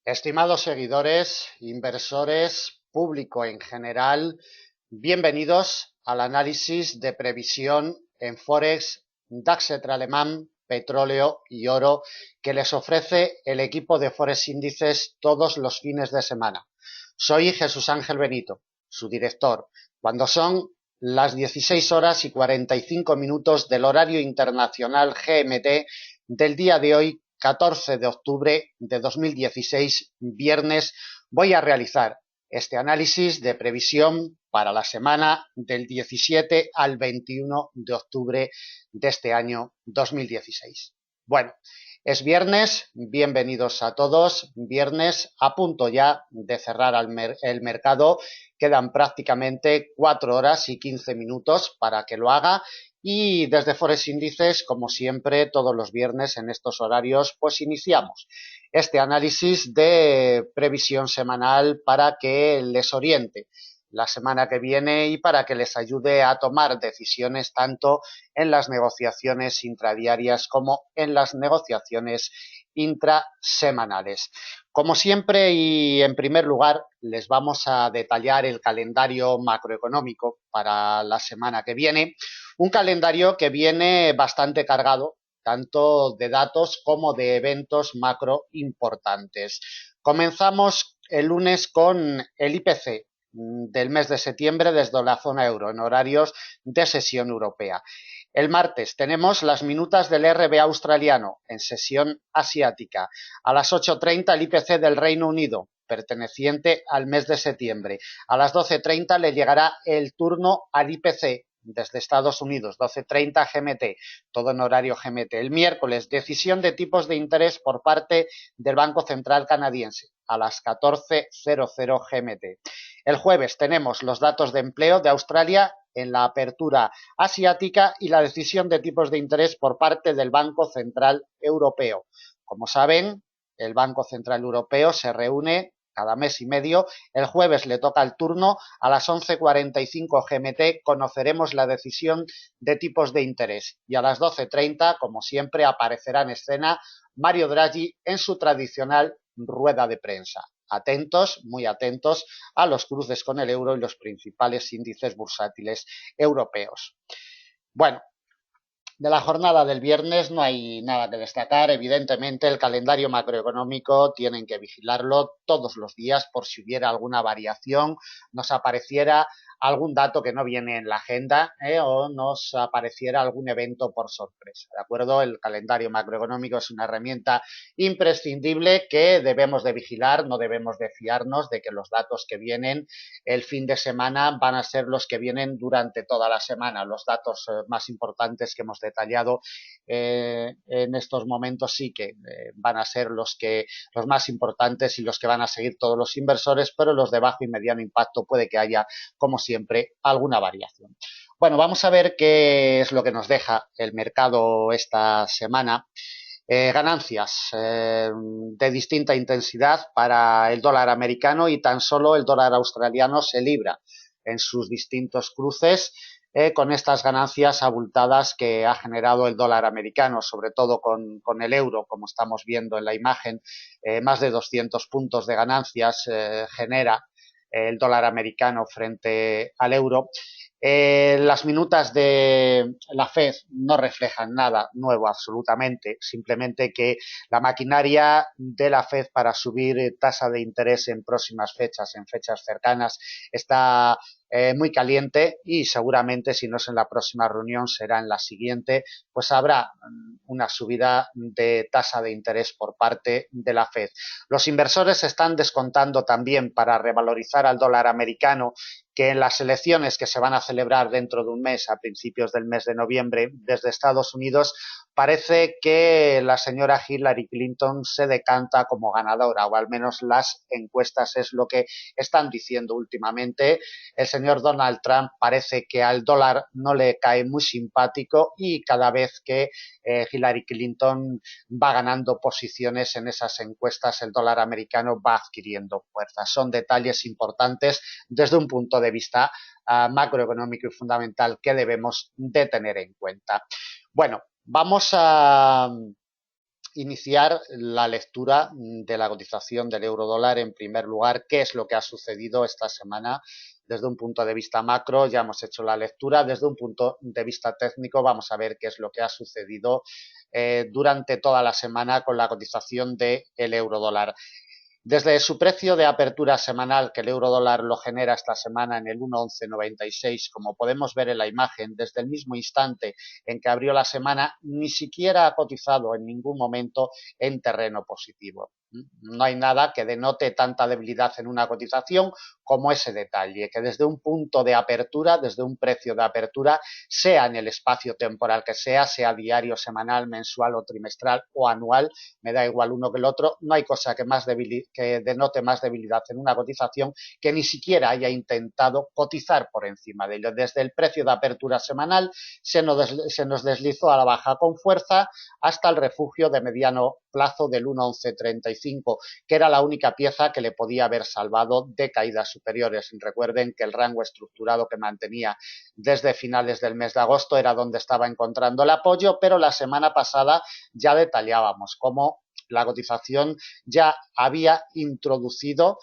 Estimados seguidores, inversores, público en general, bienvenidos al análisis de previsión en Forex, DAX alemán, petróleo y oro que les ofrece el equipo de Forex Índices todos los fines de semana. Soy Jesús Ángel Benito, su director. Cuando son las 16 horas y 45 minutos del horario internacional GMT del día de hoy, 14 de octubre de 2016, viernes, voy a realizar este análisis de previsión para la semana del 17 al 21 de octubre de este año 2016. Bueno, es viernes, bienvenidos a todos, viernes a punto ya de cerrar el mercado, quedan prácticamente 4 horas y 15 minutos para que lo haga. Y desde Forex Índices, como siempre, todos los viernes en estos horarios, pues iniciamos este análisis de previsión semanal para que les oriente la semana que viene y para que les ayude a tomar decisiones tanto en las negociaciones intradiarias como en las negociaciones intrasemanales. Como siempre y en primer lugar, les vamos a detallar el calendario macroeconómico para la semana que viene. Un calendario que viene bastante cargado, tanto de datos como de eventos macro importantes. Comenzamos el lunes con el IPC del mes de septiembre desde la zona euro en horarios de sesión europea. El martes tenemos las minutas del RBA australiano en sesión asiática. A las 8:30 el IPC del Reino Unido, perteneciente al mes de septiembre. A las 12:30 le llegará el turno al IPC desde Estados Unidos, 12:30 GMT, todo en horario GMT. El miércoles, decisión de tipos de interés por parte del Banco Central Canadiense, a las 14:00 GMT. El jueves tenemos los datos de empleo de Australia en la apertura asiática y la decisión de tipos de interés por parte del Banco Central Europeo. Como saben, el Banco Central Europeo se reúne cada mes y medio. El jueves le toca el turno. A las 11:45 GMT conoceremos la decisión de tipos de interés. Y a las 12:30, como siempre, aparecerá en escena Mario Draghi en su tradicional rueda de prensa. Atentos, muy atentos a los cruces con el euro y los principales índices bursátiles europeos. Bueno, de la jornada del viernes no hay nada que destacar. Evidentemente, el calendario macroeconómico tienen que vigilarlo todos los días por si hubiera alguna variación, nos apareciera algún dato que no viene en la agenda o nos apareciera algún evento por sorpresa. ¿De acuerdo? El calendario macroeconómico es una herramienta imprescindible que debemos de vigilar, no debemos de fiarnos de que los datos que vienen el fin de semana van a ser los que vienen durante toda la semana. Los datos más importantes que hemos detallado en estos momentos sí que van a ser los más importantes y los que van a seguir todos los inversores, pero los de bajo y mediano impacto puede que haya, como siempre, alguna variación. Bueno, vamos a ver qué es lo que nos deja el mercado esta semana. Ganancias de distinta intensidad para el dólar americano y tan solo el dólar australiano se libra en sus distintos cruces con estas ganancias abultadas que ha generado el dólar americano, sobre todo con el euro, como estamos viendo en la imagen, más de 200 puntos de ganancias genera el dólar americano frente al euro. Las minutas de la FED no reflejan nada nuevo absolutamente, simplemente que la maquinaria de la FED para subir tasa de interés en próximas fechas, en fechas cercanas, está muy caliente y seguramente si no es en la próxima reunión será en la siguiente, pues habrá una subida de tasa de interés por parte de la FED. Los inversores están descontando también para revalorizar al dólar americano que en las elecciones que se van a celebrar dentro de un mes, a principios del mes de noviembre, desde Estados Unidos, parece que la señora Hillary Clinton se decanta como ganadora, o al menos las encuestas es lo que están diciendo últimamente. El señor Donald Trump parece que al dólar no le cae muy simpático y cada vez que Hillary Clinton va ganando posiciones en esas encuestas, el dólar americano va adquiriendo fuerza. Son detalles importantes desde un punto de vista macroeconómico y fundamental que debemos de tener en cuenta. Bueno, vamos a iniciar la lectura de la cotización del euro dólar. En primer lugar, qué es lo que ha sucedido esta semana desde un punto de vista macro. Ya hemos hecho la lectura. Desde un punto de vista técnico vamos a ver qué es lo que ha sucedido durante toda la semana con la cotización del euro dólar. Desde su precio de apertura semanal, que el euro dólar lo genera esta semana en el 1,1196, como podemos ver en la imagen, desde el mismo instante en que abrió la semana, ni siquiera ha cotizado en ningún momento en terreno positivo. No hay nada que denote tanta debilidad en una cotización como ese detalle, que desde un punto de apertura, desde un precio de apertura, sea en el espacio temporal que sea diario, semanal, mensual o trimestral o anual, me da igual uno que el otro, no hay cosa que denote más debilidad en una cotización que ni siquiera haya intentado cotizar por encima de ello. Desde el precio de apertura semanal se nos deslizó a la baja con fuerza hasta el refugio de mediano plazo del 1,1135, que era la única pieza que le podía haber salvado de caídas superiores. Recuerden que el rango estructurado que mantenía desde finales del mes de agosto era donde estaba encontrando el apoyo, pero la semana pasada ya detallábamos cómo la cotización ya había introducido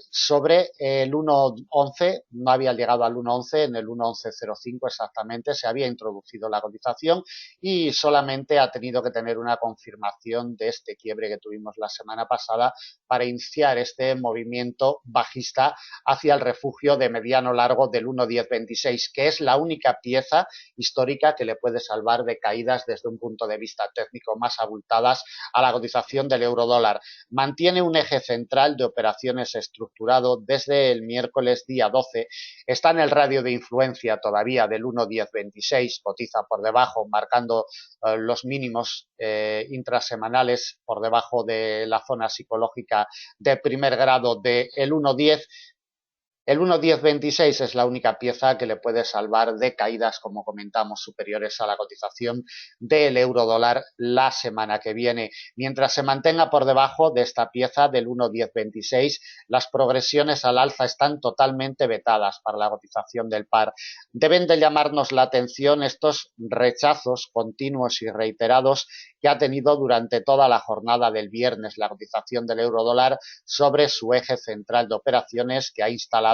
sobre el 1,11, no había llegado al 1,11, en el 1,1105 exactamente se había introducido la cotización y solamente ha tenido que tener una confirmación de este quiebre que tuvimos la semana pasada para iniciar este movimiento bajista hacia el refugio de mediano largo del 1,1026, que es la única pieza histórica que le puede salvar de caídas desde un punto de vista técnico más abultadas a la cotización del euro dólar. Mantiene un eje central de operaciones estructurado desde el miércoles día 12, está en el radio de influencia todavía del 1,1026, cotiza por debajo, marcando los mínimos intrasemanales por debajo de la zona psicológica de primer grado del 1,10. El 1,1026 es la única pieza que le puede salvar de caídas, como comentamos, superiores a la cotización del euro dólar la semana que viene. Mientras se mantenga por debajo de esta pieza del 1,1026, las progresiones al alza están totalmente vetadas para la cotización del par. Deben de llamarnos la atención estos rechazos continuos y reiterados que ha tenido durante toda la jornada del viernes la cotización del euro dólar sobre su eje central de operaciones que ha instalado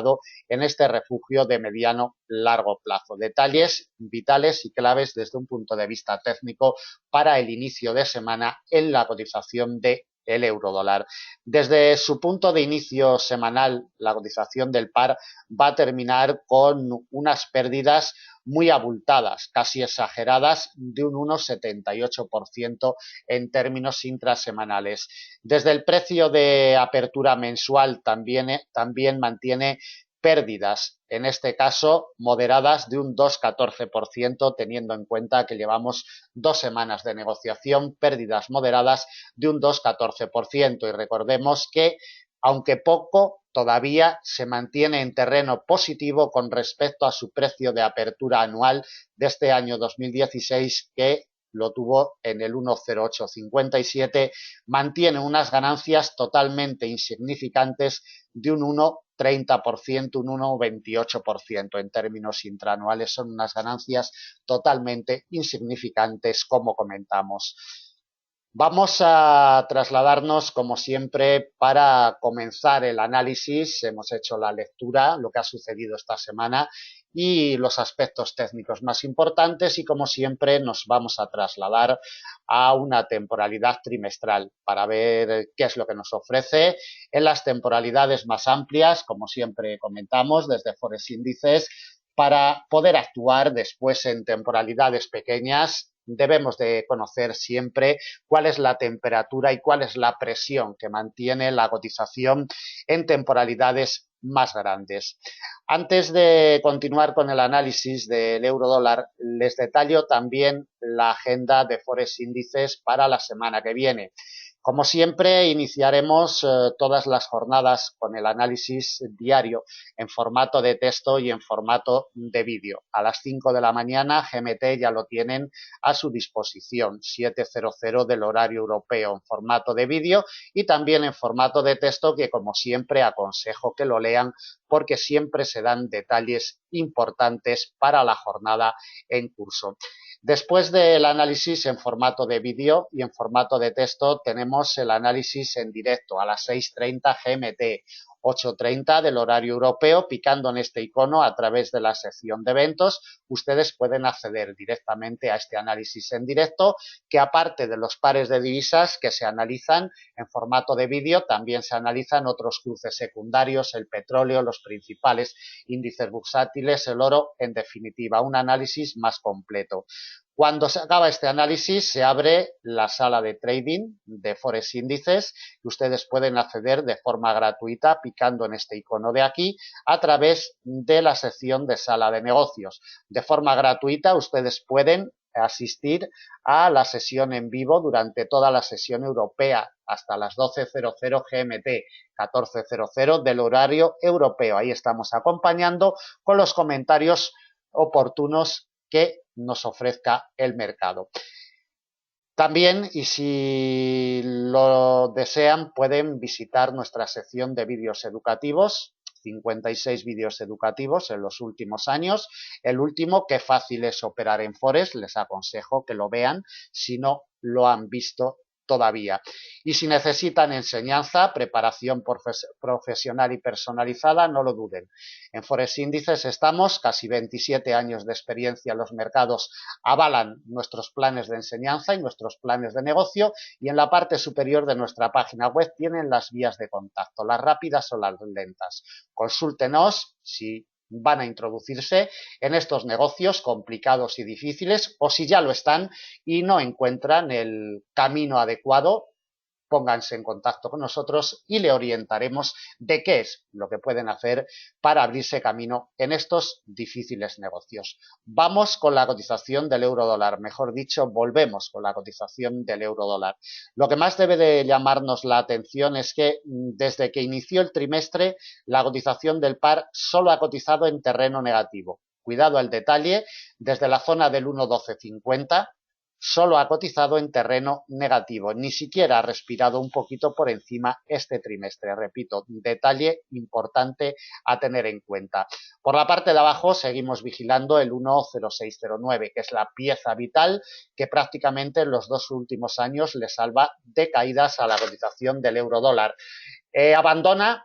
en este refugio de mediano largo plazo. Detalles vitales y claves desde un punto de vista técnico para el inicio de semana en la cotización de el euro dólar. Desde su punto de inicio semanal, la cotización del par va a terminar con unas pérdidas muy abultadas, casi exageradas, de un 1,78% en términos intrasemanales. Desde el precio de apertura mensual también mantiene pérdidas, en este caso moderadas de un 2,14%, teniendo en cuenta que llevamos 2 semanas de negociación, pérdidas moderadas de un 2,14%. Y recordemos que, aunque poco, todavía se mantiene en terreno positivo con respecto a su precio de apertura anual de este año 2016, que lo tuvo en el 1,0857, mantiene unas ganancias totalmente insignificantes de un 1,30%, un 1,28% en términos intraanuales. Son unas ganancias totalmente insignificantes, como comentamos. Vamos a trasladarnos, como siempre, para comenzar el análisis. Hemos hecho la lectura, lo que ha sucedido esta semana y los aspectos técnicos más importantes, y como siempre nos vamos a trasladar a una temporalidad trimestral para ver qué es lo que nos ofrece en las temporalidades más amplias, como siempre comentamos, desde Forex Índices, para poder actuar después en temporalidades pequeñas. Debemos de conocer siempre cuál es la temperatura y cuál es la presión que mantiene la cotización en temporalidades más grandes. Antes de continuar con el análisis del euro dólar, les detallo también la agenda de Forex Índices para la semana que viene. Como siempre, iniciaremos todas las jornadas con el análisis diario en formato de texto y en formato de vídeo. A las 5 de la mañana, GMT ya lo tienen a su disposición, 7:00 del horario europeo, en formato de vídeo y también en formato de texto, que como siempre aconsejo que lo lean porque siempre se dan detalles importantes para la jornada en curso. Después del análisis en formato de vídeo y en formato de texto, tenemos el análisis en directo a las 6:30 GMT, 8:30 del horario europeo. Picando en este icono a través de la sección de eventos, ustedes pueden acceder directamente a este análisis en directo, que aparte de los pares de divisas que se analizan en formato de vídeo, también se analizan otros cruces secundarios, el petróleo, los principales índices bursátiles, el oro, en definitiva, un análisis más completo. Cuando se acaba este análisis, se abre la sala de trading de Forex Índices y ustedes pueden acceder de forma gratuita picando en este icono de aquí a través de la sección de sala de negocios. De forma gratuita, ustedes pueden asistir a la sesión en vivo durante toda la sesión europea hasta las 12:00 GMT, 14:00 del horario europeo. Ahí estamos acompañando con los comentarios oportunos que nos ofrezca el mercado. También, y si lo desean, pueden visitar nuestra sección de vídeos educativos, 56 vídeos educativos en los últimos años. El último, qué fácil es operar en Forex, les aconsejo que lo vean si no lo han visto todavía. Y si necesitan enseñanza, preparación profesional y personalizada, no lo duden. En Forex Índices estamos, casi 27 años de experiencia en los mercados avalan nuestros planes de enseñanza y nuestros planes de negocio, y en la parte superior de nuestra página web tienen las vías de contacto, las rápidas o las lentas. Consúltenos si van a introducirse en estos negocios complicados y difíciles, o si ya lo están y no encuentran el camino adecuado, pónganse en contacto con nosotros y le orientaremos de qué es lo que pueden hacer para abrirse camino en estos difíciles negocios. Vamos con la cotización del euro dólar, mejor dicho, volvemos con la cotización del euro dólar. Lo que más debe de llamarnos la atención es que desde que inició el trimestre, la cotización del par solo ha cotizado en terreno negativo. Cuidado al detalle, desde la zona del 1,1250, solo ha cotizado en terreno negativo, ni siquiera ha respirado un poquito por encima este trimestre. Repito, detalle importante a tener en cuenta. Por la parte de abajo seguimos vigilando el 1,0609, que es la pieza vital que prácticamente en los dos últimos años le salva de caídas a la cotización del euro dólar. Abandona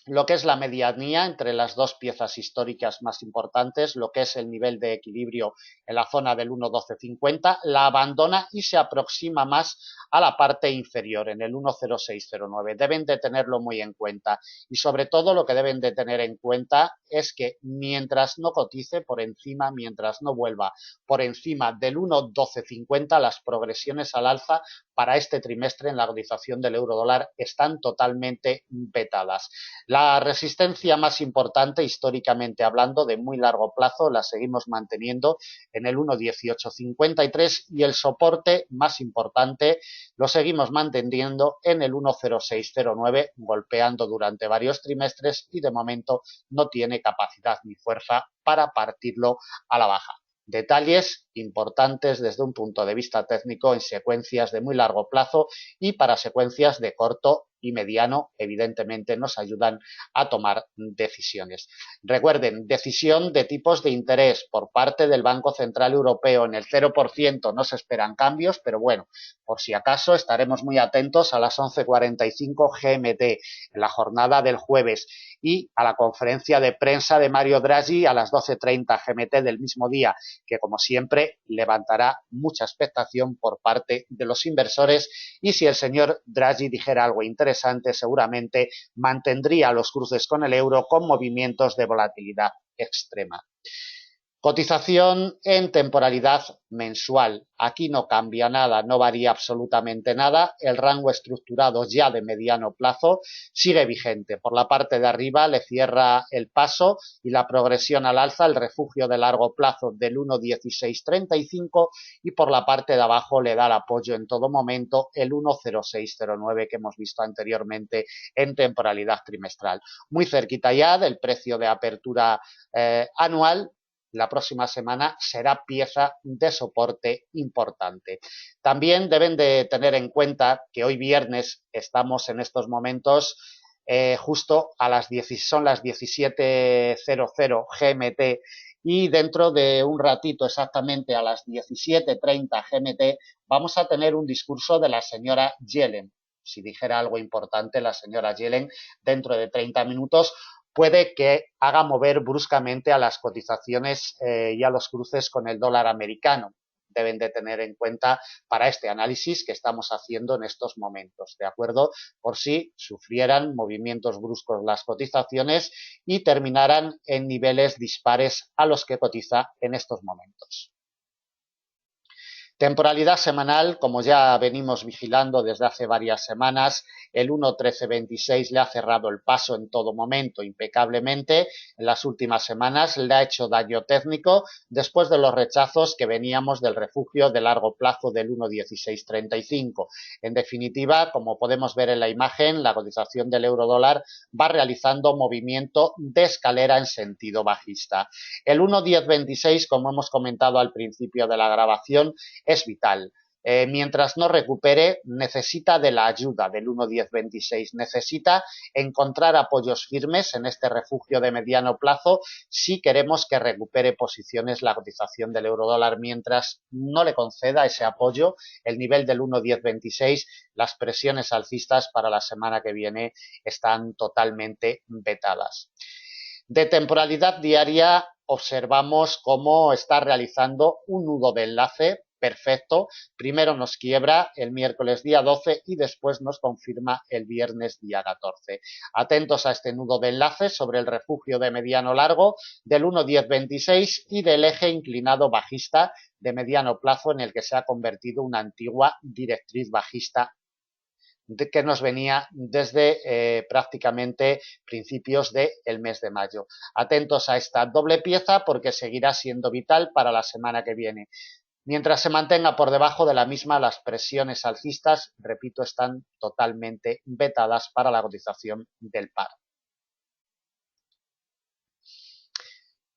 lo que es la medianía entre las dos piezas históricas más importantes, lo que es el nivel de equilibrio en la zona del 1,1250, la abandona y se aproxima más a la parte inferior, en el 1,0609. Deben de tenerlo muy en cuenta y sobre todo lo que deben de tener en cuenta es que mientras no cotice por encima, mientras no vuelva por encima del 1,1250, las progresiones al alza para este trimestre en la cotización del euro dólar están totalmente vetadas. La resistencia más importante, históricamente hablando, de muy largo plazo, la seguimos manteniendo en el 1,1853 y el soporte más importante lo seguimos manteniendo en el 1,0609, golpeando durante varios trimestres y de momento no tiene capacidad ni fuerza para partirlo a la baja. Detalles importantes desde un punto de vista técnico en secuencias de muy largo plazo y para secuencias de corto y mediano, evidentemente nos ayudan a tomar decisiones. Recuerden, decisión de tipos de interés por parte del Banco Central Europeo en el 0%, no se esperan cambios, pero bueno, por si acaso estaremos muy atentos a las 11:45 GMT en la jornada del jueves y a la conferencia de prensa de Mario Draghi a las 12:30 GMT del mismo día, que como siempre levantará mucha expectación por parte de los inversores, y si el señor Draghi dijera algo interesante, seguramente mantendría los cruces con el euro con movimientos de volatilidad extrema. Cotización en temporalidad mensual. Aquí no cambia nada, no varía absolutamente nada. El rango estructurado ya de mediano plazo sigue vigente. Por la parte de arriba le cierra el paso y la progresión al alza, el refugio de largo plazo del 1,1635, y por la parte de abajo le da el apoyo en todo momento el 1,0609 que hemos visto anteriormente en temporalidad trimestral. Muy cerquita ya del precio de apertura anual. La próxima semana será pieza de soporte importante. También deben de tener en cuenta que hoy viernes estamos en estos momentos justo a las 17:00 GMT y dentro de un ratito, exactamente a las 17:30 GMT, vamos a tener un discurso de la señora Yellen. Si dijera algo importante la señora Yellen dentro de 30 minutos, puede que haga mover bruscamente a las cotizaciones y a los cruces con el dólar americano. Deben de tener en cuenta para este análisis que estamos haciendo en estos momentos, ¿de acuerdo? Por si sufrieran movimientos bruscos las cotizaciones y terminaran en niveles dispares a los que cotiza en estos momentos. Temporalidad semanal, como ya venimos vigilando desde hace varias semanas, el 1.1326 le ha cerrado el paso en todo momento impecablemente. En las últimas semanas le ha hecho daño técnico después de los rechazos que veníamos del refugio de largo plazo del 1.1635. En definitiva, como podemos ver en la imagen, la cotización del euro dólar va realizando movimiento de escalera en sentido bajista. El 1.1026, como hemos comentado al principio de la grabación, es vital. Mientras no recupere, necesita de la ayuda del 1.1026, necesita encontrar apoyos firmes en este refugio de mediano plazo si queremos que recupere posiciones la cotización del eurodólar. Mientras no le conceda ese apoyo, el nivel del 1.1026, las presiones alcistas para la semana que viene están totalmente vetadas. De temporalidad diaria observamos cómo está realizando un nudo de enlace perfecto. Primero nos quiebra el miércoles día 12 y después nos confirma el viernes día 14. Atentos a este nudo de enlace sobre el refugio de mediano largo del 1.1026 y del eje inclinado bajista de mediano plazo en el que se ha convertido una antigua directriz bajista que nos venía desde prácticamente principios del mes de mayo. Atentos a esta doble pieza porque seguirá siendo vital para la semana que viene. Mientras se mantenga por debajo de la misma, las presiones alcistas, repito, están totalmente vetadas para la cotización del par.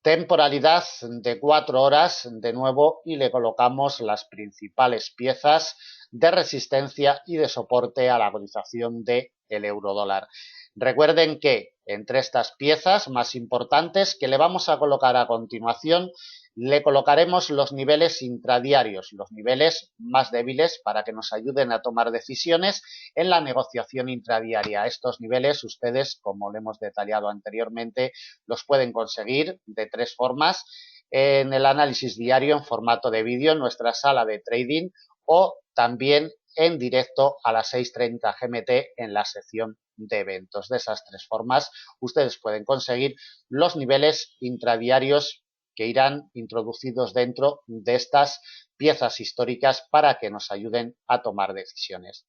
Temporalidad de 4 horas de nuevo y le colocamos las principales piezas de resistencia y de soporte a la cotización del eurodólar. Recuerden que entre estas piezas más importantes que le vamos a colocar a continuación, le colocaremos los niveles intradiarios, los niveles más débiles para que nos ayuden a tomar decisiones en la negociación intradiaria. Estos niveles ustedes, como le hemos detallado anteriormente, los pueden conseguir de 3 formas: en el análisis diario en formato de vídeo en nuestra sala de trading o también en directo a las 6:30 GMT en la sección de eventos. De esas 3 formas ustedes pueden conseguir los niveles intradiarios que irán introducidos dentro de estas piezas históricas para que nos ayuden a tomar decisiones.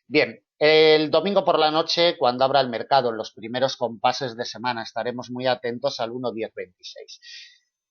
Bien, el domingo por la noche, cuando abra el mercado en los primeros compases de semana, estaremos muy atentos al 1.1026.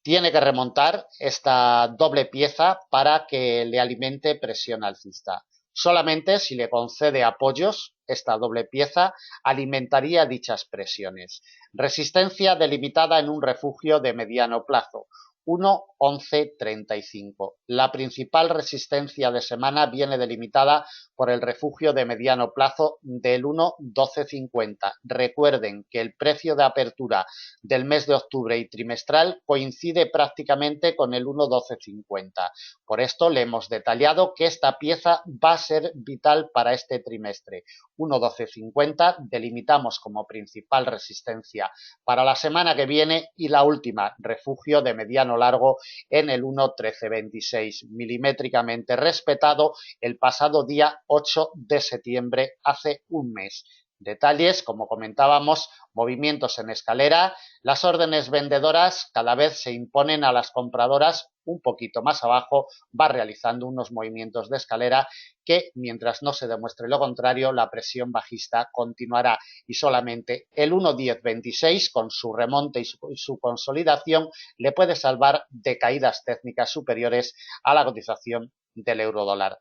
Tiene que remontar esta doble pieza para que le alimente presión alcista. Solamente si le concede apoyos, esta doble pieza alimentaría dichas presiones. Resistencia delimitada en un refugio de mediano plazo, 1.1135. La principal resistencia de semana viene delimitada por el refugio de mediano plazo del 1.1250. Recuerden que el precio de apertura del mes de octubre y trimestral coincide prácticamente con el 1.1250. Por esto le hemos detallado que esta pieza va a ser vital para este trimestre. 1.1250 delimitamos como principal resistencia para la semana que viene y la última, refugio de mediano largo en el 1.1326, milimétricamente respetado el pasado día 8 de septiembre, hace un mes. Detalles, como comentábamos, movimientos en escalera, las órdenes vendedoras cada vez se imponen a las compradoras un poquito más abajo, va realizando unos movimientos de escalera que, mientras no se demuestre lo contrario, la presión bajista continuará y solamente el 1.1026 con su remonte y su consolidación le puede salvar de caídas técnicas superiores a la cotización del eurodólar.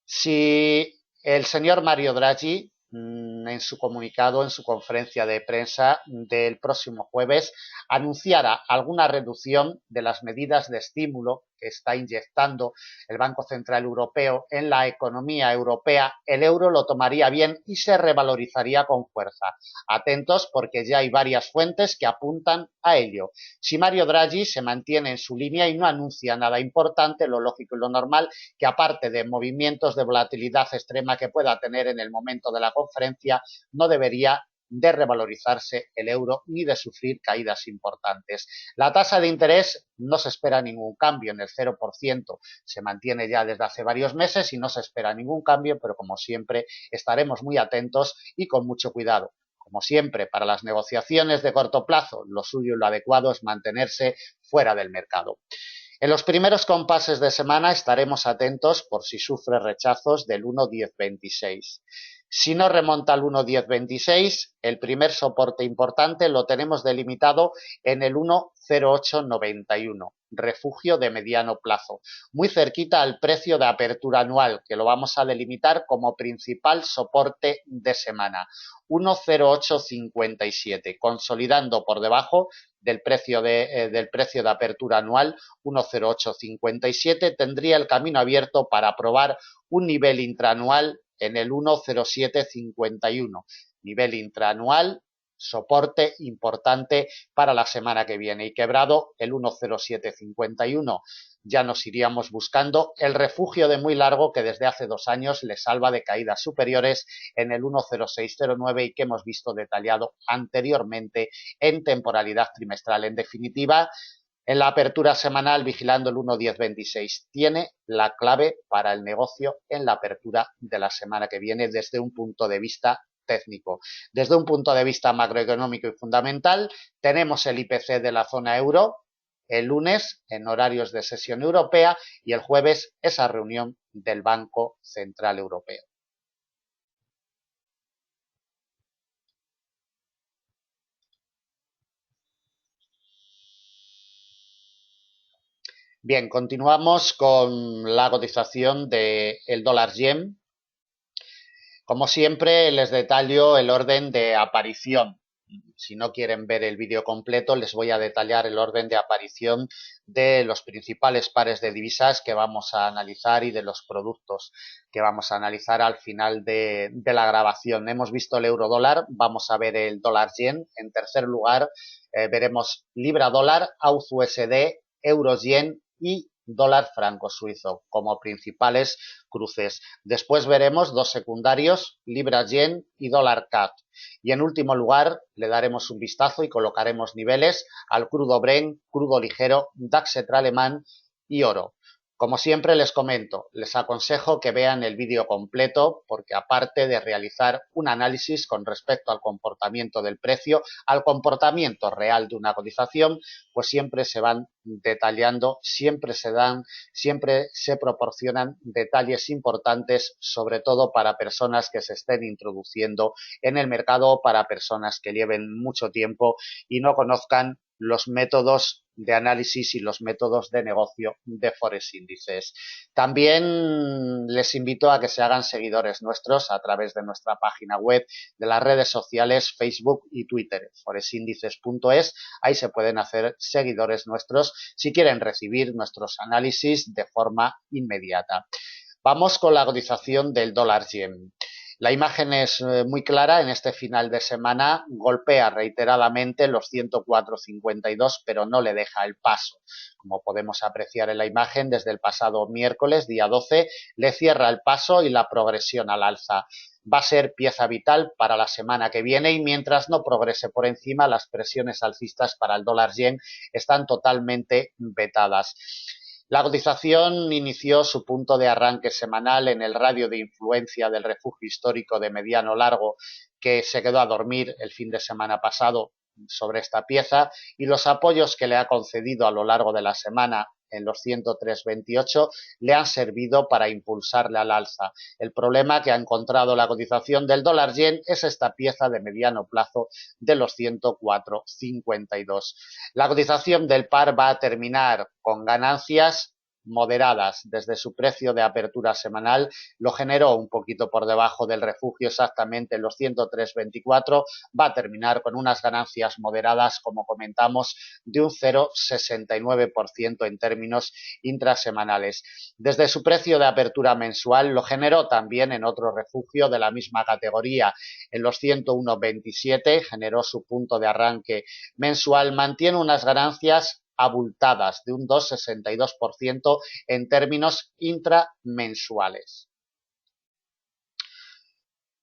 Si el señor Mario Draghi en su comunicado, en su conferencia de prensa del próximo jueves, anunciara alguna reducción de las medidas de estímulo que está inyectando el Banco Central Europeo en la economía europea, el euro lo tomaría bien y se revalorizaría con fuerza. Atentos porque ya hay varias fuentes que apuntan a ello. Si Mario Draghi se mantiene en su línea y no anuncia nada importante, lo lógico y lo normal, que aparte de movimientos de volatilidad extrema que pueda tener en el momento de la conferencia, no debería de revalorizarse el euro ni de sufrir caídas importantes. La tasa de interés no se espera ningún cambio en el 0%, se mantiene ya desde hace varios meses y no se espera ningún cambio, pero como siempre estaremos muy atentos y con mucho cuidado. Como siempre, para las negociaciones de corto plazo, lo suyo y lo adecuado es mantenerse fuera del mercado. En los primeros compases de semana estaremos atentos por si sufre rechazos del 1.1026. Si no remonta al 1.1026, el primer soporte importante lo tenemos delimitado en el 1.0891, refugio de mediano plazo, muy cerquita al precio de apertura anual, que lo vamos a delimitar como principal soporte de semana, 1.0857, consolidando por debajo del precio de apertura anual 1.0857, tendría el camino abierto para probar un nivel intraanual en el 1.0751, nivel intraanual, soporte importante para la semana que viene, y quebrado el 1.0751 ya nos iríamos buscando el refugio de muy largo que desde hace 2 años le salva de caídas superiores en el 1.0609 y que hemos visto detallado anteriormente en temporalidad trimestral. En definitiva, en la apertura semanal, vigilando el 1.1026, tiene la clave para el negocio en la apertura de la semana que viene desde un punto de vista técnico. Desde un punto de vista macroeconómico y fundamental, tenemos el IPC de la zona euro el lunes en horarios de sesión europea y el jueves esa reunión del Banco Central Europeo. Bien, continuamos con la cotización del dólar yen. Como siempre, les detallo el orden de aparición. Si no quieren ver el vídeo completo, les voy a detallar el orden de aparición de los principales pares de divisas que vamos a analizar y de los productos que vamos a analizar al final de la grabación. Hemos visto el euro dólar, vamos a ver el dólar yen. En tercer lugar, veremos libra dólar, AUD USD, euros yen y dólar franco suizo como principales cruces. Después veremos 2 secundarios, libra yen y dólar CAD. Y en último lugar le daremos un vistazo y colocaremos niveles al crudo Brent, crudo ligero, DAX alemán y oro. Como siempre les comento, les aconsejo que vean el vídeo completo porque aparte de realizar un análisis con respecto al comportamiento del precio, al comportamiento real de una cotización, pues siempre se van detallando, siempre se proporcionan detalles importantes, sobre todo para personas que se estén introduciendo en el mercado o para personas que lleven mucho tiempo y no conozcan los métodos de análisis y los métodos de negocio de Forex Índices. También les invito a que se hagan seguidores nuestros a través de nuestra página web, de las redes sociales Facebook y Twitter, forexindices.es. Ahí se pueden hacer seguidores nuestros si quieren recibir nuestros análisis de forma inmediata. Vamos con la cotización del dólar yen. La imagen es muy clara, en este final de semana golpea reiteradamente los 104.52, pero no le deja el paso. Como podemos apreciar en la imagen, desde el pasado miércoles, día 12, le cierra el paso y la progresión al alza. Va a ser pieza vital para la semana que viene y mientras no progrese por encima, las presiones alcistas para el dólar yen están totalmente vetadas. La cotización inició su punto de arranque semanal en el radio de influencia del refugio histórico de mediano largo que se quedó a dormir el fin de semana pasado sobre esta pieza y los apoyos que le ha concedido a lo largo de la semana en los 103.28 le han servido para impulsarle al alza. El problema que ha encontrado la cotización del dólar yen es esta pieza de mediano plazo de los 104.52. La cotización del par va a terminar con ganancias moderadas desde su precio de apertura semanal, lo generó un poquito por debajo del refugio, exactamente en los 103,24, va a terminar con unas ganancias moderadas, como comentamos, de un 0,69% en términos intrasemanales. Desde su precio de apertura mensual lo generó también en otro refugio de la misma categoría, en los 101,27, generó su punto de arranque mensual, mantiene unas ganancias abultadas de un 2,62% en términos intramensuales.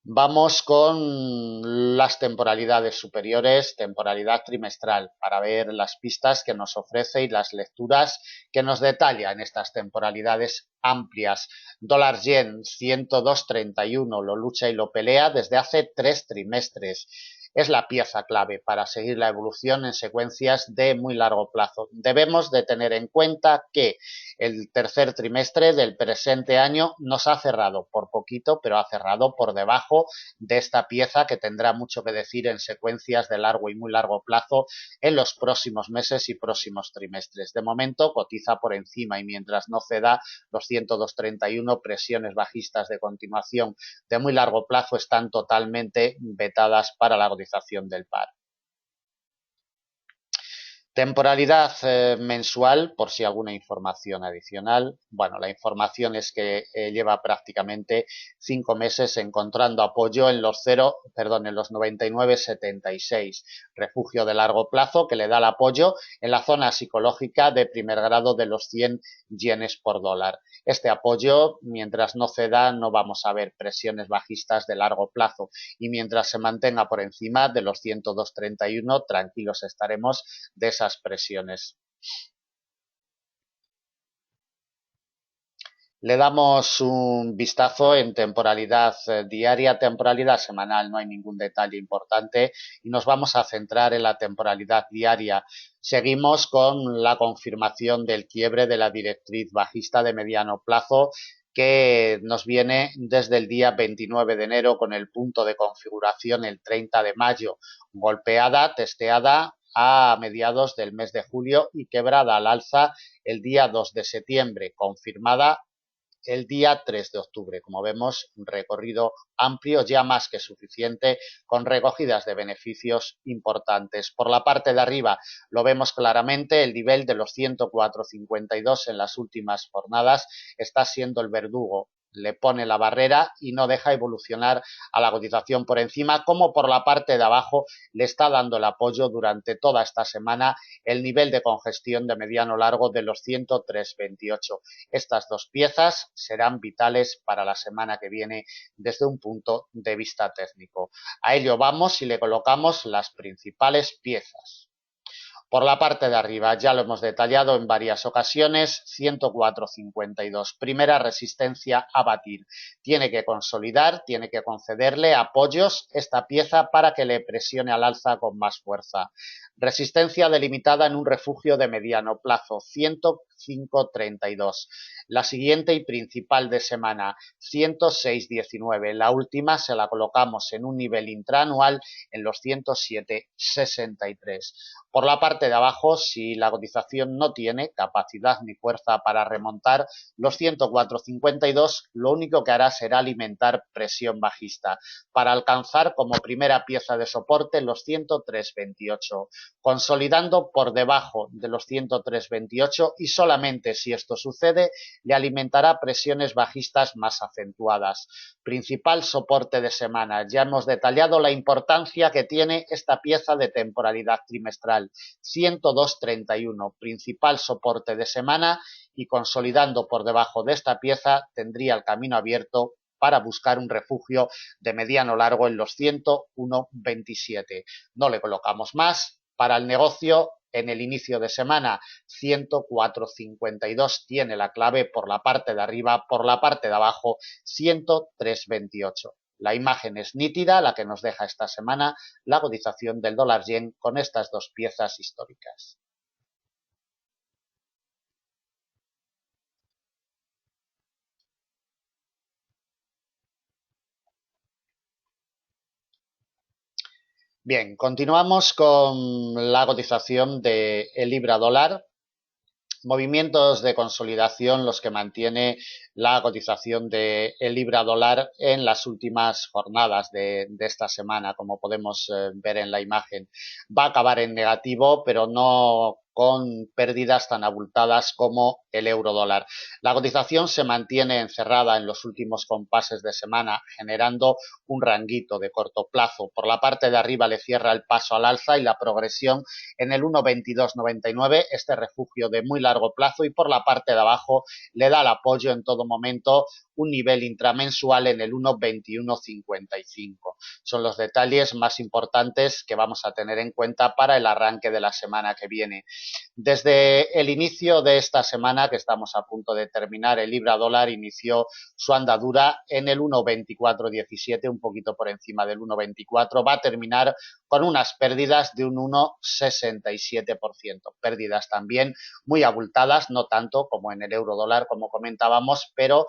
Vamos con las temporalidades superiores, temporalidad trimestral, para ver las pistas que nos ofrece y las lecturas que nos detalla en estas temporalidades amplias. Dólar yen 102,31, lo lucha y lo pelea desde hace 3 trimestres. Es la pieza clave para seguir la evolución en secuencias de muy largo plazo. Debemos de tener en cuenta que el tercer trimestre del presente año nos ha cerrado por poquito, pero ha cerrado por debajo de esta pieza que tendrá mucho que decir en secuencias de largo y muy largo plazo en los próximos meses y próximos trimestres. De momento cotiza por encima y mientras no ceda los 102,31, presiones bajistas de continuación de muy largo plazo están totalmente vetadas para la cotización del par. Temporalidad mensual, por si alguna información adicional. Bueno, la información es que lleva prácticamente 5 meses encontrando apoyo en los en los 99,76, refugio de largo plazo que le da el apoyo en la zona psicológica de primer grado de los 100 yenes por dólar. Este apoyo, mientras no ceda, no vamos a ver presiones bajistas de largo plazo y mientras se mantenga por encima de los 102,31, tranquilos estaremos de esas presiones. Le damos un vistazo en temporalidad diaria, temporalidad semanal, no hay ningún detalle importante y nos vamos a centrar en la temporalidad diaria. Seguimos con la confirmación del quiebre de la directriz bajista de mediano plazo que nos viene desde el día 29 de enero con el punto de configuración el 30 de mayo, golpeada, testeada a mediados del mes de julio y quebrada al alza el día 2 de septiembre, confirmada el día 3 de octubre. Como vemos, un recorrido amplio, ya más que suficiente, con recogidas de beneficios importantes. Por la parte de arriba lo vemos claramente, el nivel de los 104,52 en las últimas jornadas está siendo el verdugo. Le pone la barrera y no deja evolucionar a la cotización por encima, como por la parte de abajo le está dando el apoyo durante toda esta semana el nivel de congestión de mediano largo de los 103,28. Estas dos piezas serán vitales para la semana que viene desde un punto de vista técnico. A ello vamos y le colocamos las principales piezas. Por la parte de arriba, ya lo hemos detallado en varias ocasiones, 104,52. Primera resistencia a batir. Tiene que consolidar, tiene que concederle apoyos esta pieza para que le presione al alza con más fuerza. Resistencia delimitada en un refugio de mediano plazo, 105,32. La siguiente y principal de semana, 106,19. La última se la colocamos en un nivel intraanual en los 107,63. Por la parte de abajo, si la cotización no tiene capacidad ni fuerza para remontar los 104,52, lo único que hará será alimentar presión bajista para alcanzar como primera pieza de soporte los 103,28, consolidando por debajo de los 103,28 y solamente si esto sucede le alimentará presiones bajistas más acentuadas. Principal soporte de semana. Ya hemos detallado la importancia que tiene esta pieza de temporalidad trimestral. 102,31, principal soporte de semana y consolidando por debajo de esta pieza tendría el camino abierto para buscar un refugio de mediano largo en los 101,27. No le colocamos más. Para el negocio, en el inicio de semana, 104,52 tiene la clave por la parte de arriba, por la parte de abajo, 103,28. La imagen es nítida, la que nos deja esta semana la cotización del dólar yen con estas dos piezas históricas. Bien, continuamos con la cotización del libra dólar. Movimientos de consolidación los que mantiene la cotización del libra dólar en las últimas jornadas de esta semana, como podemos ver en la imagen. Va a acabar en negativo, pero no con pérdidas tan abultadas como el euro dólar. La cotización se mantiene encerrada en los últimos compases de semana, generando un ranguito de corto plazo. Por la parte de arriba le cierra el paso al alza y la progresión en el 1,2299, este refugio de muy largo plazo, y por la parte de abajo le da el apoyo en todo momento un nivel intramensual en el 1,2155. Son los detalles más importantes que vamos a tener en cuenta para el arranque de la semana que viene. Desde el inicio de esta semana, que estamos a punto de terminar, el libra dólar inició su andadura en el 1,2417, un poquito por encima del 1,24. Va a terminar con unas pérdidas de un 1,67%. Pérdidas también muy abultadas, no tanto como en el euro dólar, como comentábamos, pero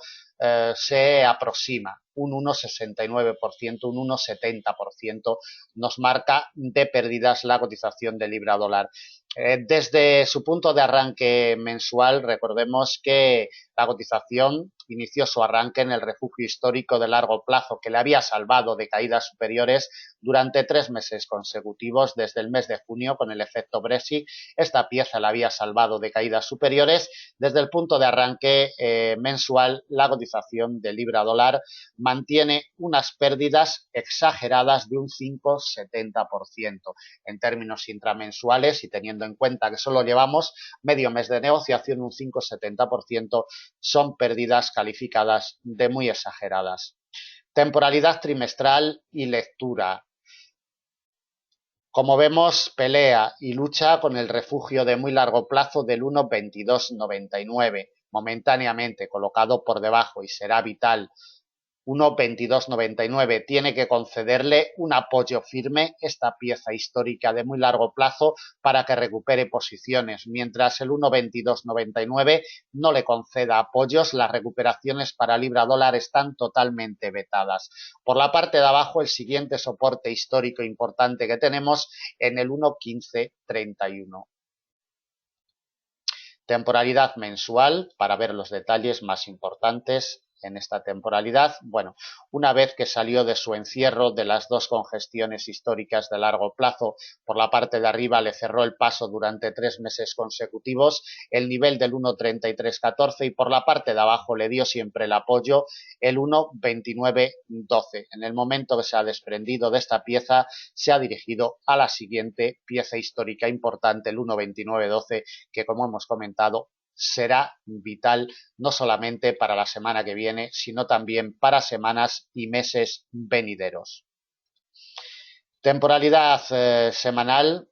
se aproxima un 1,69%, un 1,70% nos marca de pérdidas la cotización del libra dólar. Desde su punto de arranque mensual, recordemos que la cotización inició su arranque en el refugio histórico de largo plazo que le había salvado de caídas superiores durante 3 meses consecutivos desde el mes de junio con el efecto Brexit. Esta pieza la había salvado de caídas superiores. Desde el punto de arranque mensual, la cotización del libra dólar mantiene unas pérdidas exageradas de un 5,70%. En términos intramensuales y teniendo en cuenta que solo llevamos medio mes de negociación, un 5,70% son pérdidas calificadas de muy exageradas. Temporalidad trimestral y lectura. Como vemos, pelea y lucha con el refugio de muy largo plazo del 1,2299, momentáneamente colocado por debajo, y será vital. 1,2299 tiene que concederle un apoyo firme, esta pieza histórica de muy largo plazo, para que recupere posiciones. Mientras el 1,2299 no le conceda apoyos, las recuperaciones para libra dólar están totalmente vetadas. Por la parte de abajo, el siguiente soporte histórico importante que tenemos en el 1,1531. Temporalidad mensual para ver los detalles más importantes en esta temporalidad. Bueno, una vez que salió de su encierro de las dos congestiones históricas de largo plazo, por la parte de arriba le cerró el paso durante 3 meses consecutivos el nivel del 1,3314 y por la parte de abajo le dio siempre el apoyo el 1,2912. En el momento que se ha desprendido de esta pieza, se ha dirigido a la siguiente pieza histórica importante, el 1,2912, que como hemos comentado será vital no solamente para la semana que viene, sino también para semanas y meses venideros. Temporalidad semanal.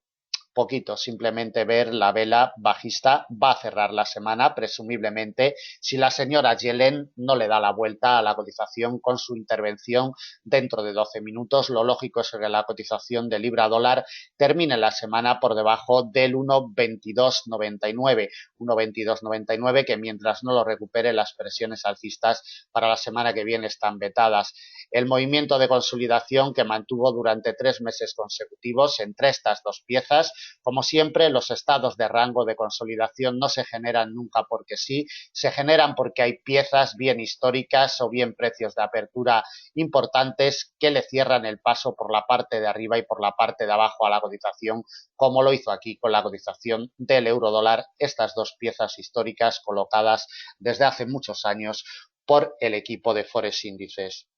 Poquito, simplemente ver la vela bajista va a cerrar la semana, presumiblemente, si la señora Yellen no le da la vuelta a la cotización con su intervención dentro de 12 minutos. Lo lógico es que la cotización de libra dólar termine la semana por debajo del 1,2299, 1,2299, que mientras no lo recupere, las presiones alcistas para la semana que viene están vetadas. El movimiento de consolidación que mantuvo durante 3 meses consecutivos entre estas dos piezas. Como siempre, los estados de rango de consolidación no se generan nunca porque sí, se generan porque hay piezas bien históricas o bien precios de apertura importantes que le cierran el paso por la parte de arriba y por la parte de abajo a la cotización, como lo hizo aquí con la cotización del euro dólar, estas dos piezas históricas colocadas desde hace muchos años por el equipo de Forex Índices.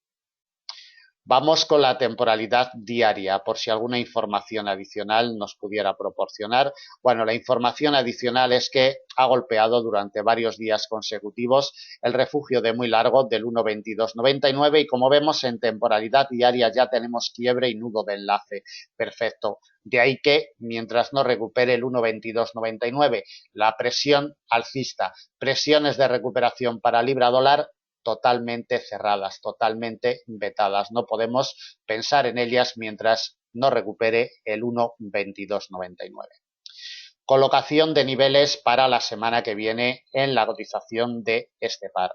Vamos con la temporalidad diaria, por si alguna información adicional nos pudiera proporcionar. Bueno, la información adicional es que ha golpeado durante varios días consecutivos el refugio de muy largo del 1,2299 y como vemos en temporalidad diaria ya tenemos quiebre y nudo de enlace. Perfecto. De ahí que, mientras no recupere el 1,2299, la presión alcista, presiones de recuperación para libra dólar, totalmente cerradas, totalmente vetadas. No podemos pensar en ellas mientras no recupere el 1,2299. Colocación de niveles para la semana que viene en la cotización de este par.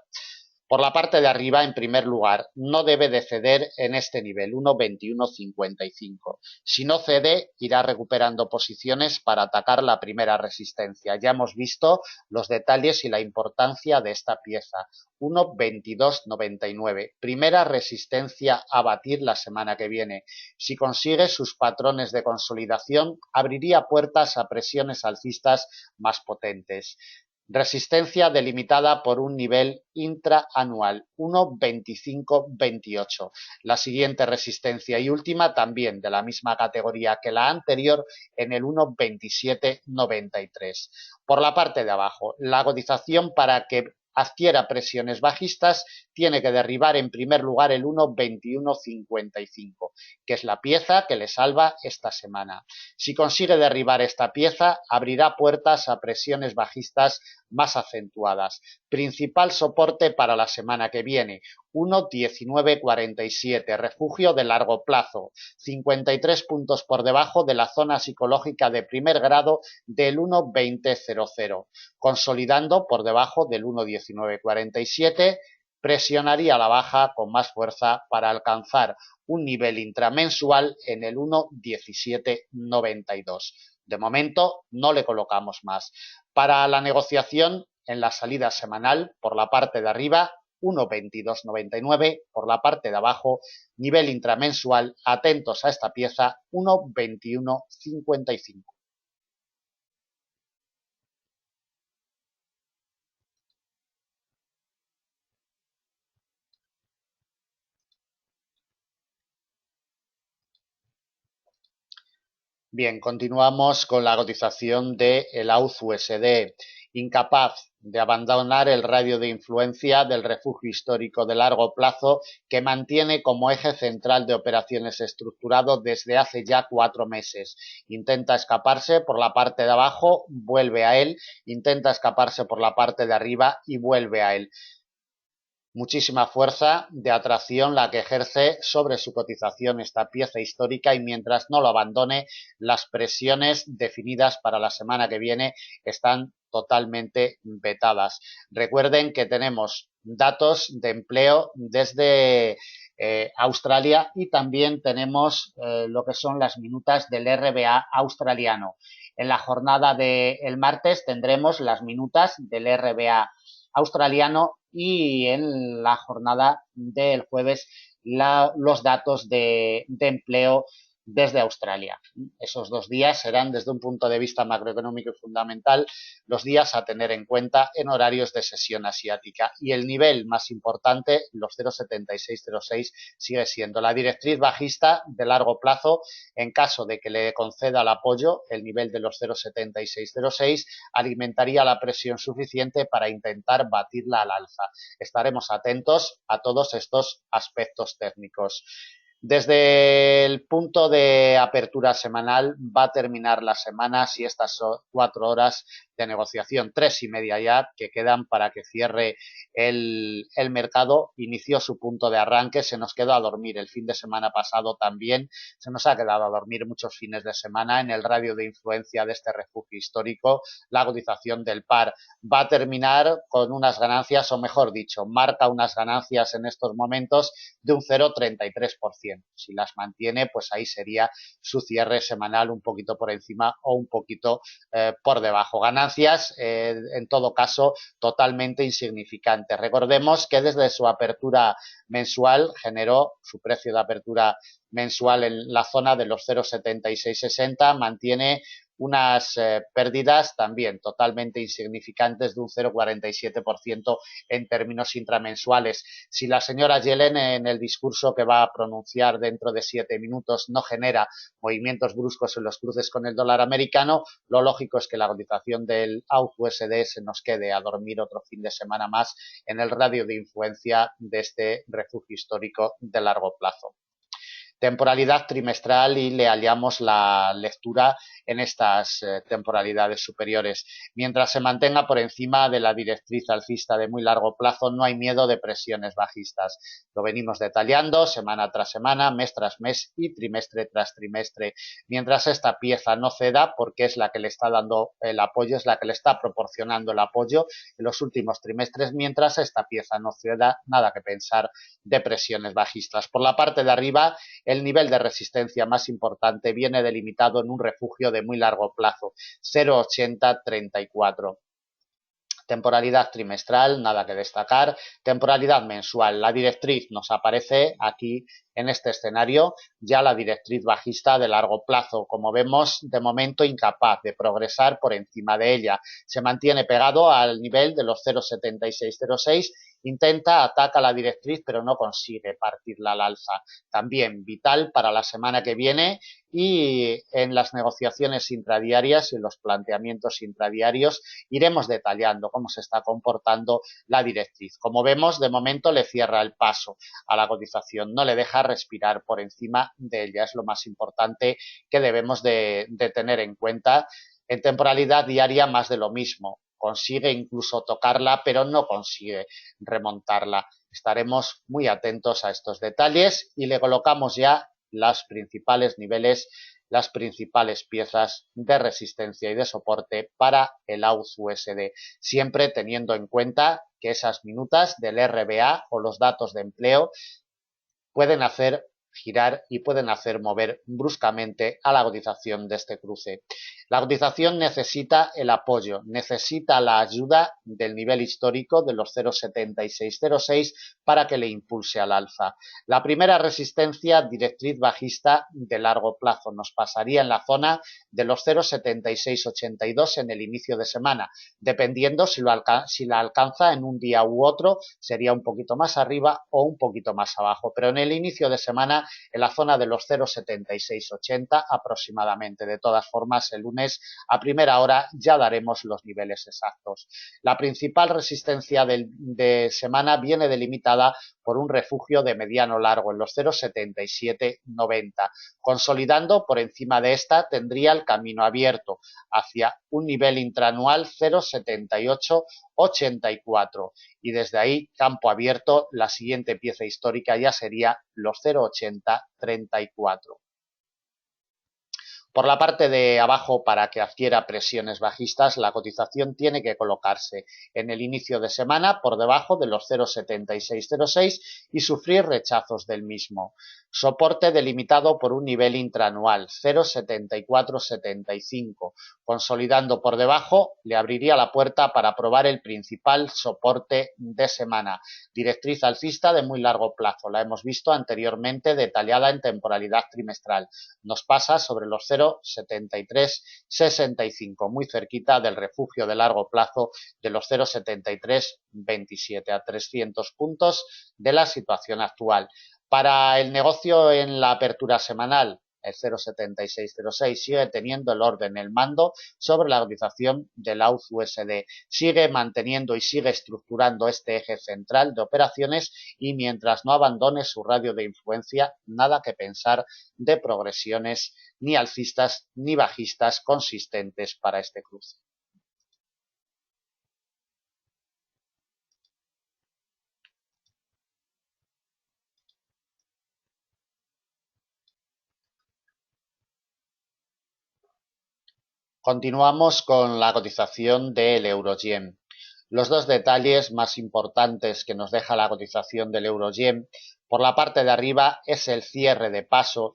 Por la parte de arriba, en primer lugar, no debe de ceder en este nivel, 1.2155. Si no cede, irá recuperando posiciones para atacar la primera resistencia. Ya hemos visto los detalles y la importancia de esta pieza. 1.2299. Primera resistencia a batir la semana que viene. Si consigue sus patrones de consolidación, abriría puertas a presiones alcistas más potentes. Resistencia delimitada por un nivel intraanual, 1.2528. La siguiente resistencia y última también de la misma categoría que la anterior en el 1.2793. Por la parte de abajo, la cotización para que adquiera presiones bajistas tiene que derribar en primer lugar el 1.2155, que es la pieza que le salva esta semana. Si consigue derribar esta pieza, abrirá puertas a presiones bajistas más acentuadas. Principal soporte para la semana que viene, 1.1947, refugio de largo plazo, 53 puntos por debajo de la zona psicológica de primer grado del 1.2000, consolidando por debajo del 1.1947, presionaría a la baja con más fuerza para alcanzar un nivel intramensual en el 1.1792. De momento no le colocamos más. Para la negociación en la salida semanal, por la parte de arriba, 1.2299, por la parte de abajo, nivel intramensual, atentos a esta pieza, 1.2155. Bien, continuamos con la cotización del AUD-USD, incapaz de abandonar el radio de influencia del refugio histórico de largo plazo que mantiene como eje central de operaciones estructurado desde hace ya 4 meses. Intenta escaparse por la parte de abajo, vuelve a él, intenta escaparse por la parte de arriba y vuelve a él. Muchísima fuerza de atracción la que ejerce sobre su cotización esta pieza histórica y mientras no lo abandone, las presiones definidas para la semana que viene están totalmente vetadas. Recuerden que tenemos datos de empleo desde Australia y también tenemos lo que son las minutas del RBA australiano. En la jornada del martes tendremos las minutas del RBA australiano y en la jornada del jueves los datos de empleo desde Australia. Esos 2 días serán, desde un punto de vista macroeconómico y fundamental, los días a tener en cuenta en horarios de sesión asiática. Y el nivel más importante, los 0,7606, sigue siendo la directriz bajista de largo plazo. En caso de que le conceda el apoyo, el nivel de los 0,7606 alimentaría la presión suficiente para intentar batirla al alza. Estaremos atentos a todos estos aspectos técnicos. Desde el punto de apertura semanal va a terminar la semana si estas son 4 horas de negociación, 3:30 ya, que quedan para que cierre el mercado. Inició su punto de arranque, se nos quedó a dormir el fin de semana pasado también, se nos ha quedado a dormir muchos fines de semana en el radio de influencia de este refugio histórico. La cotización del par va a terminar con unas ganancias, o mejor dicho, marca unas ganancias en estos momentos de un 0,33%. Si las mantiene, pues ahí sería su cierre semanal un poquito por encima o un poquito por debajo. Ganancias, en todo caso, totalmente insignificantes. Recordemos que desde su apertura mensual generó su precio de apertura mensual en la zona de los 0,7660, mantiene unas pérdidas también totalmente insignificantes de un 0,47% en términos intramensuales. Si la señora Yellen en el discurso que va a pronunciar dentro de 7 minutos no genera movimientos bruscos en los cruces con el dólar americano, lo lógico es que la cotización del AUD-USD se nos quede a dormir otro fin de semana más en el radio de influencia de este refugio histórico de largo plazo. temporalidad trimestral y le hallamos la lectura en estas temporalidades superiores. Mientras se mantenga por encima de la directriz alcista de muy largo plazo, no hay miedo de presiones bajistas. Lo venimos detallando semana tras semana, mes tras mes y trimestre tras trimestre. Mientras esta pieza no ceda, porque es la que le está dando el apoyo, es la que le está proporcionando el apoyo en los últimos trimestres, mientras esta pieza no ceda, nada que pensar de presiones bajistas. Por la parte de arriba, el nivel de resistencia más importante viene delimitado en un refugio de muy largo plazo, 0,8034. Temporalidad trimestral, nada que destacar. Temporalidad mensual, la directriz nos aparece aquí en este escenario, ya la directriz bajista de largo plazo, como vemos, de momento incapaz de progresar por encima de ella. Se mantiene pegado al nivel de los 0,7606, intenta, ataca la directriz, pero no consigue partirla al alza. También vital para la semana que viene y en las negociaciones intradiarias y en los planteamientos intradiarios iremos detallando cómo se está comportando la directriz. Como vemos, de momento le cierra el paso a la cotización, no le deja respirar por encima de ella. Es lo más importante que debemos de tener en cuenta. En temporalidad diaria más de lo mismo. Consigue incluso tocarla, pero no consigue remontarla. Estaremos muy atentos a estos detalles y le colocamos ya los principales niveles, las principales piezas de resistencia y de soporte para el AUD-USD, siempre teniendo en cuenta que esas minutas del RBA o los datos de empleo pueden hacer girar y pueden hacer mover bruscamente a la cotización de este cruce. La cotización necesita el apoyo, necesita la ayuda del nivel histórico de los 0,7606 para que le impulse al alza. La primera resistencia directriz bajista de largo plazo nos pasaría en la zona de los 0,7682 en el inicio de semana. Dependiendo si la alcanza en un día u otro, sería un poquito más arriba o un poquito más abajo, pero en el inicio de semana en la zona de los 0,7680 aproximadamente. De todas formas, el lunes a primera hora ya daremos los niveles exactos. La principal resistencia de semana viene delimitada por un refugio de mediano largo en los 0,7790. Consolidando por encima de esta tendría el camino abierto hacia un nivel intraanual 0,7884 y desde ahí campo abierto. La siguiente pieza histórica ya sería los 0,8034. Por la parte de abajo, para que adquiera presiones bajistas, la cotización tiene que colocarse en el inicio de semana por debajo de los 0,7606 y sufrir rechazos del mismo. Soporte delimitado por un nivel intraanual, 0,7475. Consolidando por debajo, le abriría la puerta para probar el principal soporte de semana. Directriz alcista de muy largo plazo, la hemos visto anteriormente detallada en temporalidad trimestral. Nos pasa sobre los 0,7365, muy cerquita del refugio de largo plazo de los 0,7327, a 300 puntos de la situación actual. Para el negocio en la apertura semanal, el 0,7606 sigue teniendo el orden, el mando sobre la cotización del AUD-USD. Sigue manteniendo y sigue estructurando este eje central de operaciones y mientras no abandone su radio de influencia, nada que pensar de progresiones ni alcistas ni bajistas consistentes para este cruce. Continuamos con la cotización del euro-yen. Los dos detalles más importantes que nos deja la cotización del euro-yen, por la parte de arriba es el cierre de paso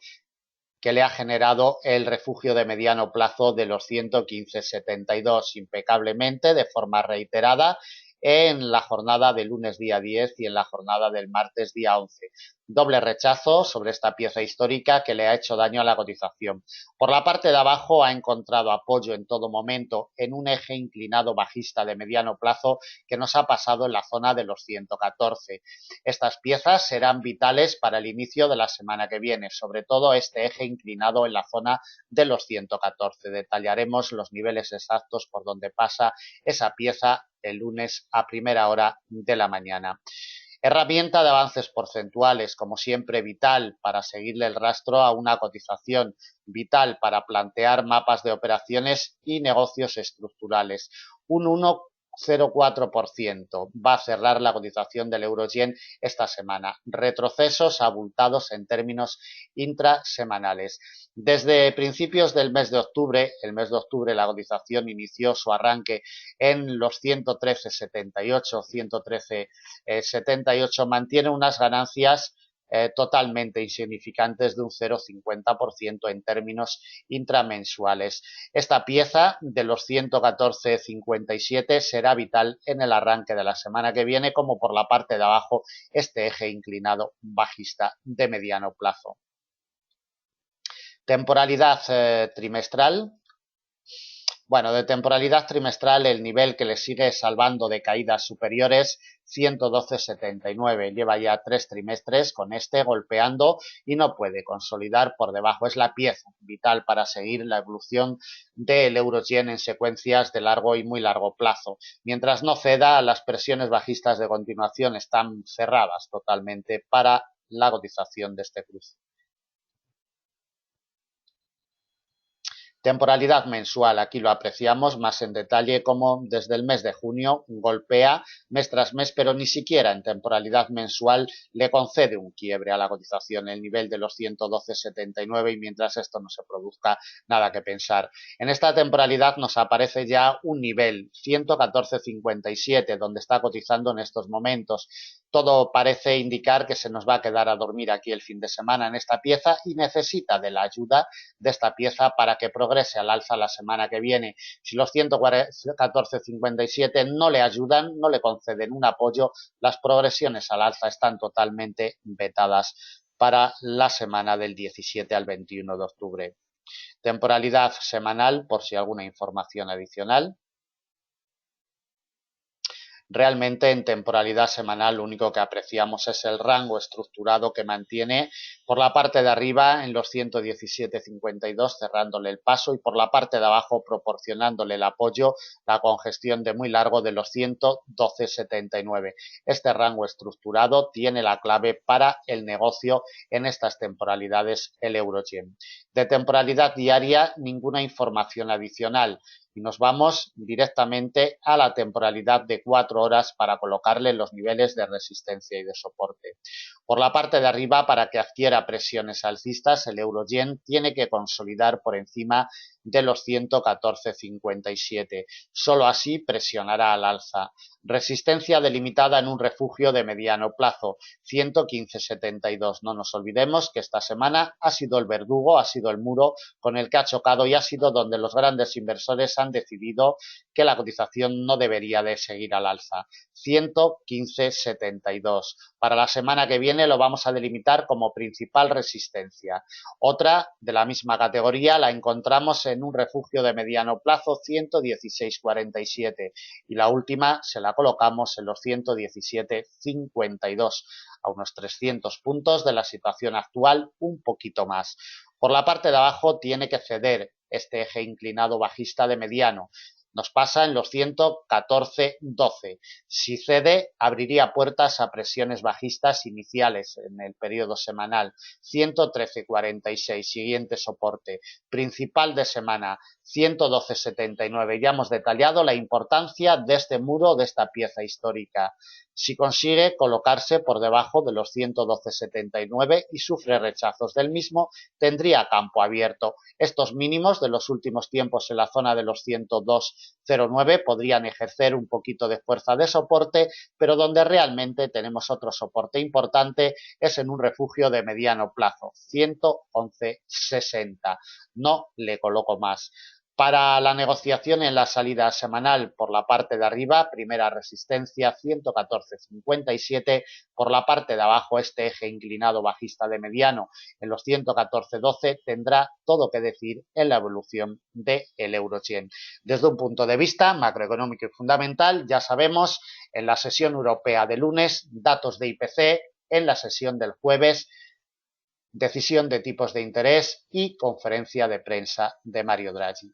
que le ha generado el refugio de mediano plazo de los 115,72 impecablemente, de forma reiterada, en la jornada del lunes día 10 y en la jornada del martes día 11. Doble rechazo sobre esta pieza histórica que le ha hecho daño a la cotización. Por la parte de abajo ha encontrado apoyo en todo momento en un eje inclinado bajista de mediano plazo que nos ha pasado en la zona de los 114. Estas piezas serán vitales para el inicio de la semana que viene, sobre todo este eje inclinado en la zona de los 114. Detallaremos los niveles exactos por donde pasa esa pieza el lunes a primera hora de la mañana. Herramienta de avances porcentuales, como siempre vital para seguirle el rastro a una cotización, vital para plantear mapas de operaciones y negocios estructurales. Un 1,04% va a cerrar la cotización del euro-yen esta semana. Retrocesos abultados en términos intrasemanales. Desde principios del mes de octubre, la cotización inició su arranque en los 113,78, 113,78, mantiene unas ganancias totalmente insignificantes de un 0,50% en términos intramensuales. Esta pieza de los 114,57 será vital en el arranque de la semana que viene, como por la parte de abajo este eje inclinado bajista de mediano plazo. Temporalidad trimestral. Bueno, de temporalidad trimestral el nivel que le sigue salvando de caídas superiores, 112,79. Lleva ya 3 trimestres con este golpeando y no puede consolidar por debajo. Es la pieza vital para seguir la evolución del euro-yen en secuencias de largo y muy largo plazo. Mientras no ceda, las presiones bajistas de continuación están cerradas totalmente para la cotización de este cruce. Temporalidad mensual, aquí lo apreciamos más en detalle como desde el mes de junio golpea mes tras mes, pero ni siquiera en temporalidad mensual le concede un quiebre a la cotización, el nivel de los 112,79, y mientras esto no se produzca, nada que pensar. En esta temporalidad nos aparece ya un nivel, 114,57, donde está cotizando en estos momentos. Todo parece indicar que se nos va a quedar a dormir aquí el fin de semana en esta pieza y necesita de la ayuda de esta pieza para que progrese al alza la semana que viene. Si los 114,57 no le ayudan, no le conceden un apoyo, las progresiones al alza están totalmente vetadas para la semana del 17 al 21 de octubre. Temporalidad semanal, por si alguna información adicional. Realmente en temporalidad semanal lo único que apreciamos es el rango estructurado que mantiene por la parte de arriba en los 117,52 cerrándole el paso y por la parte de abajo proporcionándole el apoyo, la congestión de muy largo de los 112,79. Este rango estructurado tiene la clave para el negocio en estas temporalidades el euro-yen. De temporalidad diaria ninguna información adicional. Y nos vamos directamente a la temporalidad de 4 horas para colocarle los niveles de resistencia y de soporte. Por la parte de arriba, para que adquiera presiones alcistas, el euro-yen tiene que consolidar por encima de los 114,57. Solo así presionará al alza. Resistencia delimitada en un refugio de mediano plazo, 115,72. No nos olvidemos que esta semana ha sido el verdugo, ha sido el muro con el que ha chocado y ha sido donde los grandes inversores han decidido que la cotización no debería de seguir al alza. 115,72. Para la semana que viene lo vamos a delimitar como principal resistencia. Otra de la misma categoría la encontramos en un refugio de mediano plazo, 116,47, y la última se la colocamos en los 117,52, a unos 300 puntos de la situación actual, un poquito más. Por la parte de abajo tiene que ceder este eje inclinado bajista de mediano. Nos pasa en los 114,12. Si cede, abriría puertas a presiones bajistas iniciales en el periodo semanal. 113,46, siguiente soporte. Principal de semana, 112,79. Ya hemos detallado la importancia de este muro, de esta pieza histórica. Si consigue colocarse por debajo de los 112,79 y sufre rechazos del mismo, tendría campo abierto. Estos mínimos de los últimos tiempos en la zona de los 102,09 podrían ejercer un poquito de fuerza de soporte, pero donde realmente tenemos otro soporte importante es en un refugio de mediano plazo, 111,60. No le coloco más. Para la negociación en la salida semanal por la parte de arriba, primera resistencia 114,57, por la parte de abajo este eje inclinado bajista de mediano en los 114,12 tendrá todo que decir en la evolución del euro-yen. Desde un punto de vista macroeconómico y fundamental, ya sabemos, en la sesión europea de lunes, datos de IPC, en la sesión del jueves, decisión de tipos de interés y conferencia de prensa de Mario Draghi.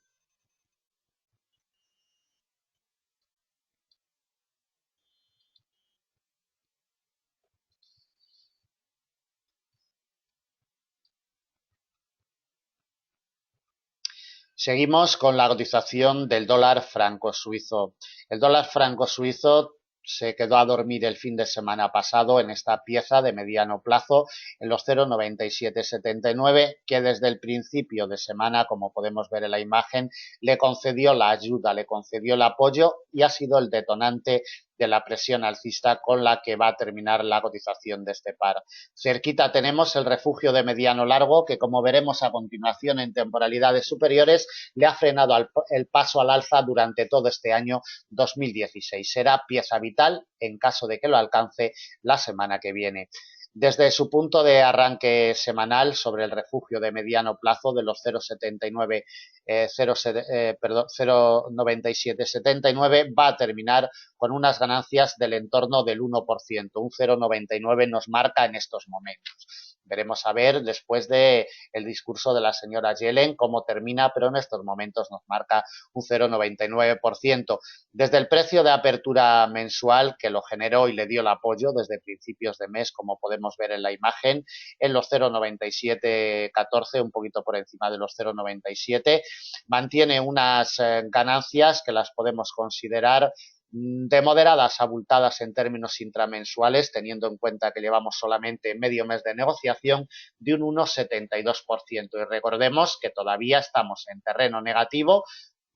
Seguimos con la cotización del dólar franco suizo. El dólar franco suizo se quedó a dormir el fin de semana pasado en esta pieza de mediano plazo en los 0,9779, que desde el principio de semana, como podemos ver en la imagen, le concedió la ayuda, le concedió el apoyo y ha sido el detonante de la presión alcista con la que va a terminar la cotización de este par. Cerquita tenemos el refugio de mediano largo que, como veremos a continuación en temporalidades superiores, le ha frenado el paso al alza durante todo este año 2016. Será pieza vital en caso de que lo alcance la semana que viene. Desde su punto de arranque semanal sobre el refugio de mediano plazo de los 0,9779 va a terminar con unas ganancias del entorno del 1%. Un 0,99 nos marca en estos momentos. Veremos a ver después del discurso de la señora Yellen cómo termina, pero en estos momentos nos marca un 0,99%. Desde el precio de apertura mensual que lo generó y le dio el apoyo desde principios de mes, como podemos ver en la imagen, en los 0,9714, un poquito por encima de los 0,97, mantiene unas ganancias que las podemos considerar de moderadas abultadas en términos intramensuales, teniendo en cuenta que llevamos solamente medio mes de negociación, de un 1,72%. Y recordemos que todavía estamos en terreno negativo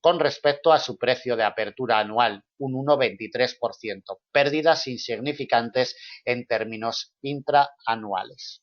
con respecto a su precio de apertura anual, un 1,23%, pérdidas insignificantes en términos intraanuales.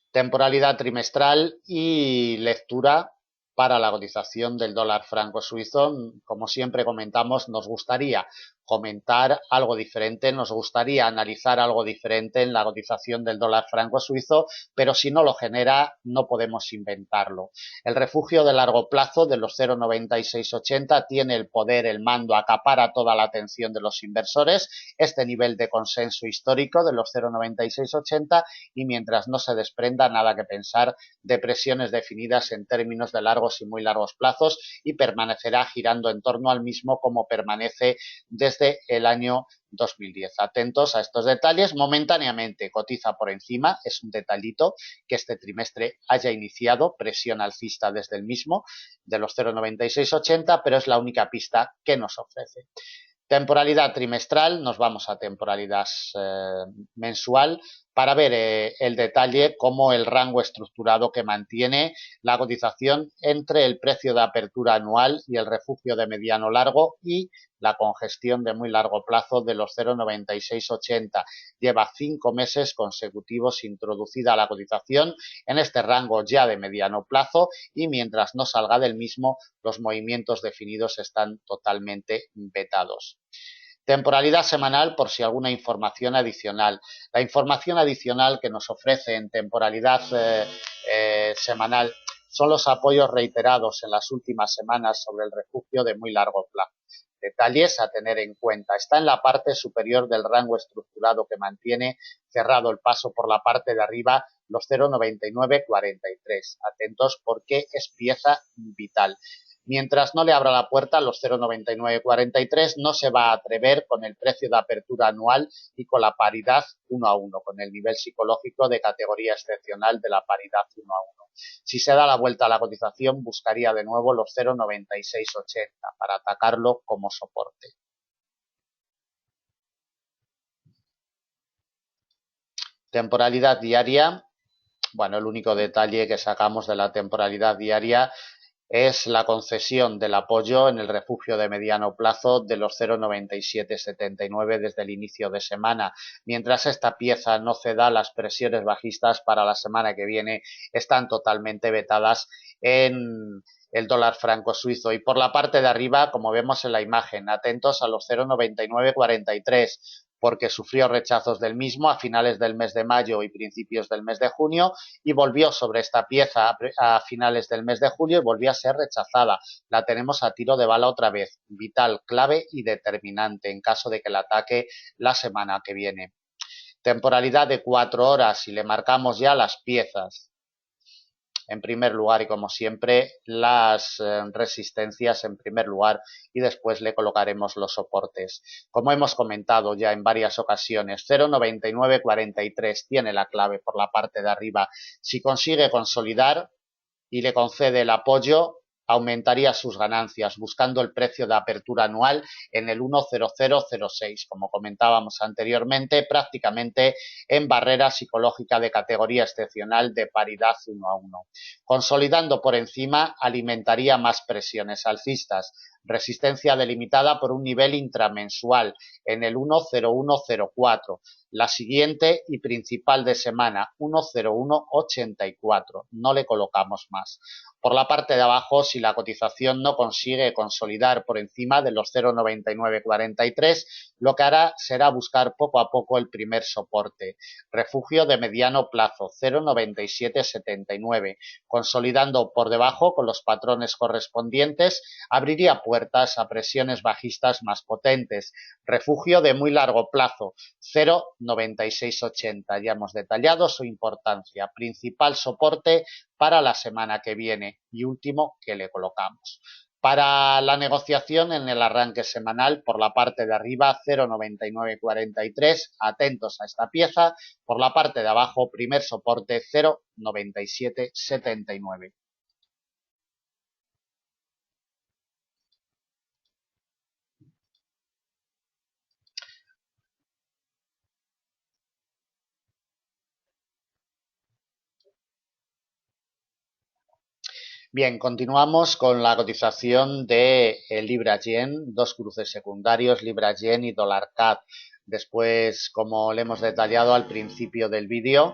Temporalidad trimestral y lectura para la cotización del dólar franco suizo. Como siempre comentamos, nos gustaría comentar algo diferente, nos gustaría analizar algo diferente en la cotización del dólar franco suizo, pero si no lo genera, no podemos inventarlo. El refugio de largo plazo de los 0,9680 tiene el poder, el mando, acapara toda la atención de los inversores, este nivel de consenso histórico de los 0,9680, y mientras no se desprenda, nada que pensar de presiones definidas en términos de largos y muy largos plazos, y permanecerá girando en torno al mismo como permanece desde el año 2010. Atentos a estos detalles. Momentáneamente cotiza por encima, es un detallito que este trimestre haya iniciado presión alcista desde el mismo de los 0,9680, pero es la única pista que nos ofrece. Temporalidad trimestral, nos vamos a temporalidad mensual para ver el detalle como el rango estructurado que mantiene la cotización entre el precio de apertura anual y el refugio de mediano largo y la congestión de muy largo plazo de los 0,9680. Lleva 5 meses consecutivos introducida la cotización en este rango ya de mediano plazo, y mientras no salga del mismo, los movimientos definidos están totalmente vetados. Temporalidad semanal, por si alguna información adicional. La información adicional que nos ofrece en temporalidad semanal son los apoyos reiterados en las últimas semanas sobre el refugio de muy largo plazo. Detalles a tener en cuenta. Está en la parte superior del rango estructurado que mantiene cerrado el paso por la parte de arriba los 0,9943. Atentos porque es pieza vital. Mientras no le abra la puerta a los 0,9943, no se va a atrever con el precio de apertura anual y con la paridad 1 a 1, con el nivel psicológico de categoría excepcional de la paridad 1 a 1. Si se da la vuelta a la cotización, buscaría de nuevo los 0,9680 para atacarlo como soporte. Temporalidad diaria. Bueno, el único detalle que sacamos de la temporalidad diaria es la concesión del apoyo en el refugio de mediano plazo de los 0,9779 desde el inicio de semana. Mientras esta pieza no ceda, las presiones bajistas para la semana que viene están totalmente vetadas en el dólar franco suizo. Y por la parte de arriba, como vemos en la imagen, atentos a los 0,9943, porque sufrió rechazos del mismo a finales del mes de mayo y principios del mes de junio, y volvió sobre esta pieza a finales del mes de julio y volvió a ser rechazada. La tenemos a tiro de bala otra vez, vital, clave y determinante en caso de que la ataque la semana que viene. Temporalidad de 4 horas y le marcamos ya las piezas. En primer lugar, y como siempre, las resistencias en primer lugar, y después le colocaremos los soportes. Como hemos comentado ya en varias ocasiones, 0,9943 tiene la clave por la parte de arriba. Si consigue consolidar, y le concede el apoyo, aumentaría sus ganancias buscando el precio de apertura anual en el 1,0006, como comentábamos anteriormente, prácticamente en barrera psicológica de categoría excepcional de paridad 1 a 1. Consolidando por encima, alimentaría más presiones alcistas, resistencia delimitada por un nivel intramensual en el 1,0104, la siguiente y principal de semana 1,0184, no le colocamos más. Por la parte de abajo, si la cotización no consigue consolidar por encima de los 0,9943, lo que hará será buscar poco a poco el primer soporte, refugio de mediano plazo 0,9779, consolidando por debajo con los patrones correspondientes, abriría puertas a presiones bajistas más potentes, refugio de muy largo plazo 0,9680, ya hemos detallado su importancia, principal soporte para la semana que viene y último que le colocamos. Para la negociación en el arranque semanal, por la parte de arriba 0,9943, atentos a esta pieza, por la parte de abajo primer soporte 0,9779. Bien, continuamos con la cotización de Libra-Yen, dos cruces secundarios, Libra-Yen y dólar-CAD. Después, como le hemos detallado al principio del vídeo,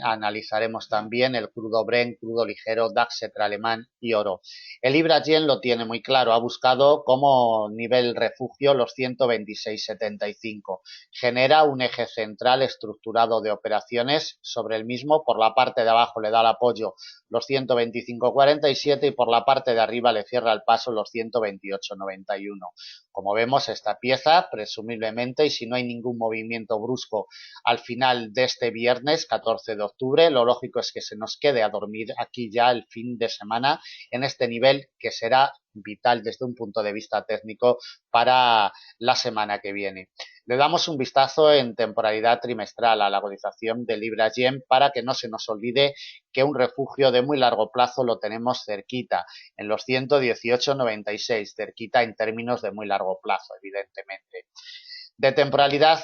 analizaremos también el crudo Brent, crudo ligero, DAX alemán y oro. El Libra-Yen lo tiene muy claro, ha buscado como nivel refugio los 126,75. Genera un eje central estructurado de operaciones sobre el mismo, por la parte de abajo le da el apoyo los 125,47 y por la parte de arriba le cierra el paso los 128,91. Como vemos, esta pieza, presumiblemente, y si no hay ningún movimiento brusco al final de este viernes 14 de octubre, lo lógico es que se nos quede a dormir aquí ya el fin de semana en este nivel que será vital desde un punto de vista técnico para la semana que viene. Le damos un vistazo en temporalidad trimestral a la cotización de Libra-Yen para que no se nos olvide que un refugio de muy largo plazo lo tenemos cerquita, en los 118,96, cerquita en términos de muy largo plazo, evidentemente. De temporalidad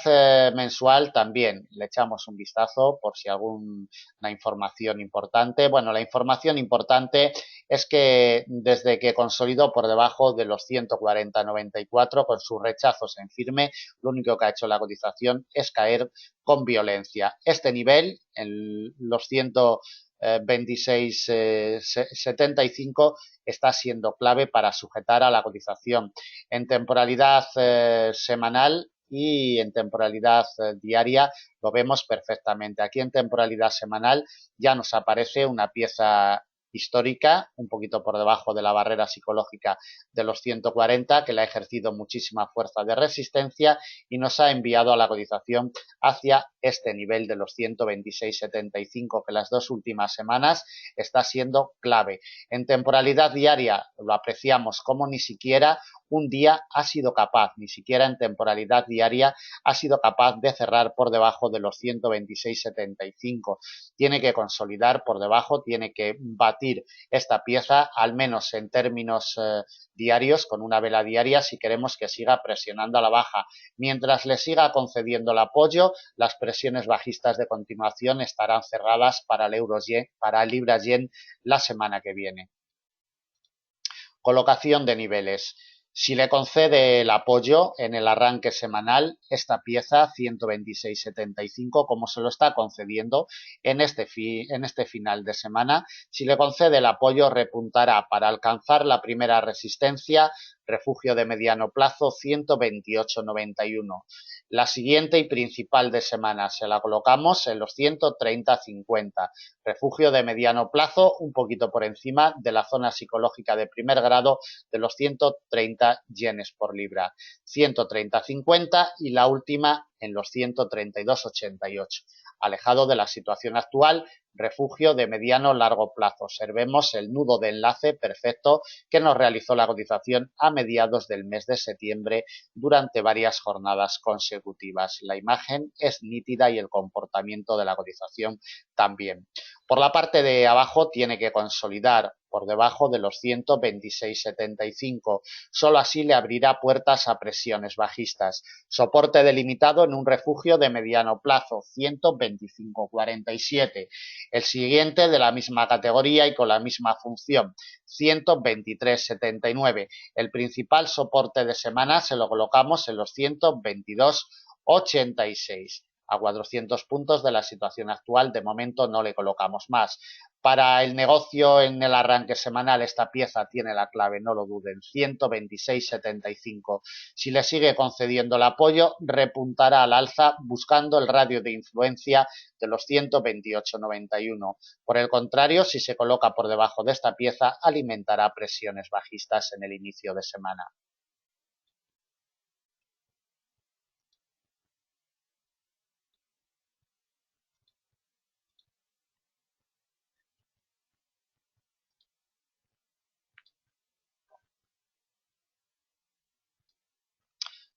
mensual también le echamos un vistazo por si alguna información importante. Bueno, la información importante es que desde que consolidó por debajo de los 140,94 con sus rechazos en firme, lo único que ha hecho la cotización es caer con violencia. Este nivel, en los 126,75, está siendo clave para sujetar a la cotización. En temporalidad semanal y en temporalidad diaria lo vemos perfectamente. Aquí en temporalidad semanal ya nos aparece una pieza histórica, un poquito por debajo de la barrera psicológica de los 140, que le ha ejercido muchísima fuerza de resistencia y nos ha enviado a la cotización hacia este nivel de los 126,75, que las dos últimas semanas está siendo clave. En temporalidad diaria lo apreciamos como ni siquiera un día ha sido capaz, ni siquiera en temporalidad diaria, ha sido capaz de cerrar por debajo de los 126,75. Tiene que consolidar por debajo, tiene que batir esta pieza, al menos en términos diarios, con una vela diaria, si queremos que siga presionando a la baja. Mientras le siga concediendo el apoyo, las presiones bajistas de continuación estarán cerradas para el euro-yen, para el libra-yen la semana que viene. Colocación de niveles. Si le concede el apoyo en el arranque semanal, esta pieza 126,75, como se lo está concediendo en este final de semana, si le concede el apoyo repuntará para alcanzar la primera resistencia, refugio de mediano plazo 128,91. La siguiente y principal de semana se la colocamos en los 130,50. Refugio de mediano plazo un poquito por encima de la zona psicológica de primer grado de los 130 yenes por libra. 130,50 y la última en los 132,88. Alejado de la situación actual, refugio de mediano largo plazo. Observemos el nudo de enlace perfecto que nos realizó la cotización a mediados del mes de septiembre durante varias jornadas consecutivas. La imagen es nítida y el comportamiento de la cotización también. Por la parte de abajo tiene que consolidar por debajo de los 126,75. Solo así le abrirá puertas a presiones bajistas. Soporte delimitado en un refugio de mediano plazo, 125,47. El siguiente de la misma categoría y con la misma función, 123,79. El principal soporte de semana se lo colocamos en los 122,86. A 400 puntos de la situación actual, de momento no le colocamos más. Para el negocio en el arranque semanal, esta pieza tiene la clave, no lo duden, 126,75. Si le sigue concediendo el apoyo, repuntará al alza buscando el radio de influencia de los 128,91. Por el contrario, si se coloca por debajo de esta pieza, alimentará presiones bajistas en el inicio de semana.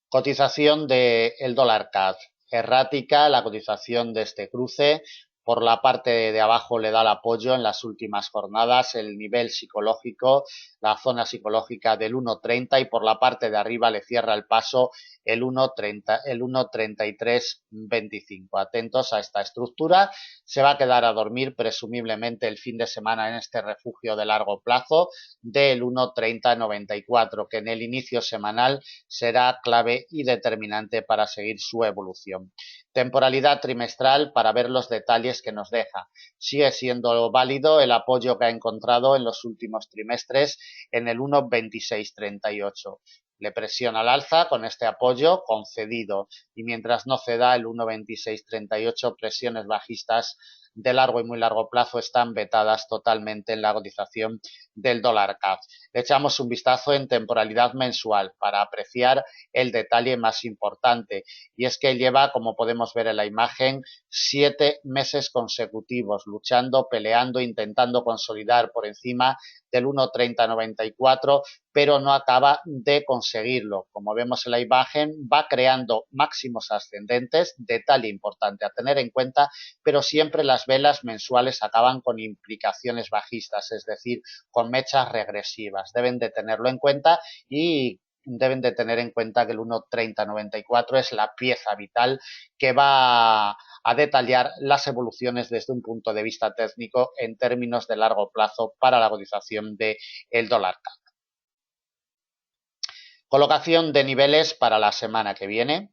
Cotización del dólar CAD. Errática la cotización de este cruce. Por la parte de abajo le da el apoyo en las últimas jornadas, el nivel psicológico, la zona psicológica del 1,30 y por la parte de arriba le cierra el paso el 1,30, el 1,3325. Atentos a esta estructura. Se va a quedar a dormir presumiblemente el fin de semana en este refugio de largo plazo del 1,3094, que en el inicio semanal será clave y determinante para seguir su evolución. Temporalidad trimestral para ver los detalles que nos deja. Sigue siendo válido el apoyo que ha encontrado en los últimos trimestres en el 1,2638. Le presiona al alza con este apoyo concedido y mientras no ceda el 1,2638, presiones bajistas de largo y muy largo plazo están vetadas totalmente en la cotización del dólar CAD. Le echamos un vistazo en temporalidad mensual para apreciar el detalle más importante y es que lleva, como podemos ver en la imagen, 7 meses consecutivos luchando, peleando, intentando consolidar por encima del 1,3094, pero no acaba de conseguirlo. Como vemos en la imagen, va creando máximos ascendentes, detalle importante a tener en cuenta, pero siempre las velas mensuales acaban con implicaciones bajistas, es decir, con mechas regresivas. Deben de tenerlo en cuenta y deben de tener en cuenta que el 1,3094 es la pieza vital que va a detallar las evoluciones desde un punto de vista técnico en términos de largo plazo para la cotización del dólar CAD. Colocación de niveles para la semana que viene.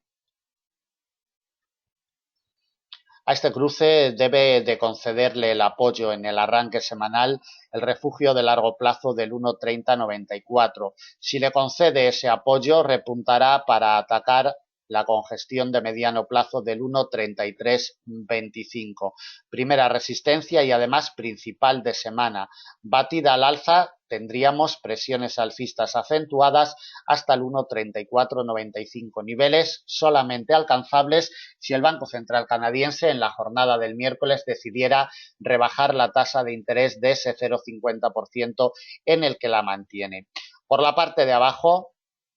A este cruce debe de concederle el apoyo en el arranque semanal el refugio de largo plazo del 1,3094. Si le concede ese apoyo, repuntará para atacar la congestión de mediano plazo del 1,3325. Primera resistencia y además principal de semana. Batida al alza, tendríamos presiones alcistas acentuadas hasta el 1,3495, niveles solamente alcanzables si el Banco Central canadiense en la jornada del miércoles decidiera rebajar la tasa de interés de ese 0,50% en el que la mantiene. Por la parte de abajo,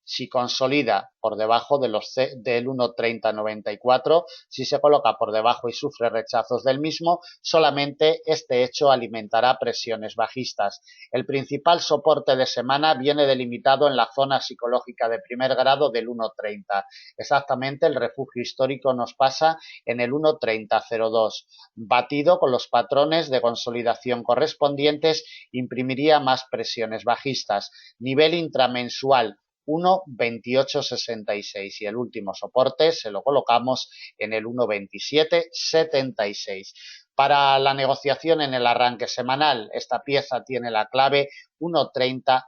si consolida por debajo del 1,3094, si se coloca por debajo y sufre rechazos del mismo, solamente este hecho alimentará presiones bajistas. El principal soporte de semana viene delimitado en la zona psicológica de primer grado del 1,30. Exactamente el refugio histórico nos pasa en el 1,3002. Batido con los patrones de consolidación correspondientes, imprimiría más presiones bajistas. Nivel intramensual 1,2866 y el último soporte se lo colocamos en el 1,2776. Para la negociación en el arranque semanal, esta pieza tiene la clave 1,3094.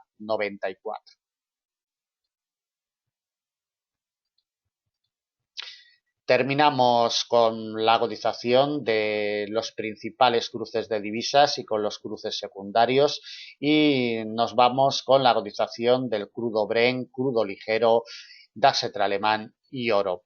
Terminamos con la cotización de los principales cruces de divisas y con los cruces secundarios y nos vamos con la cotización del crudo Brent, crudo ligero, DAX alemán y oro.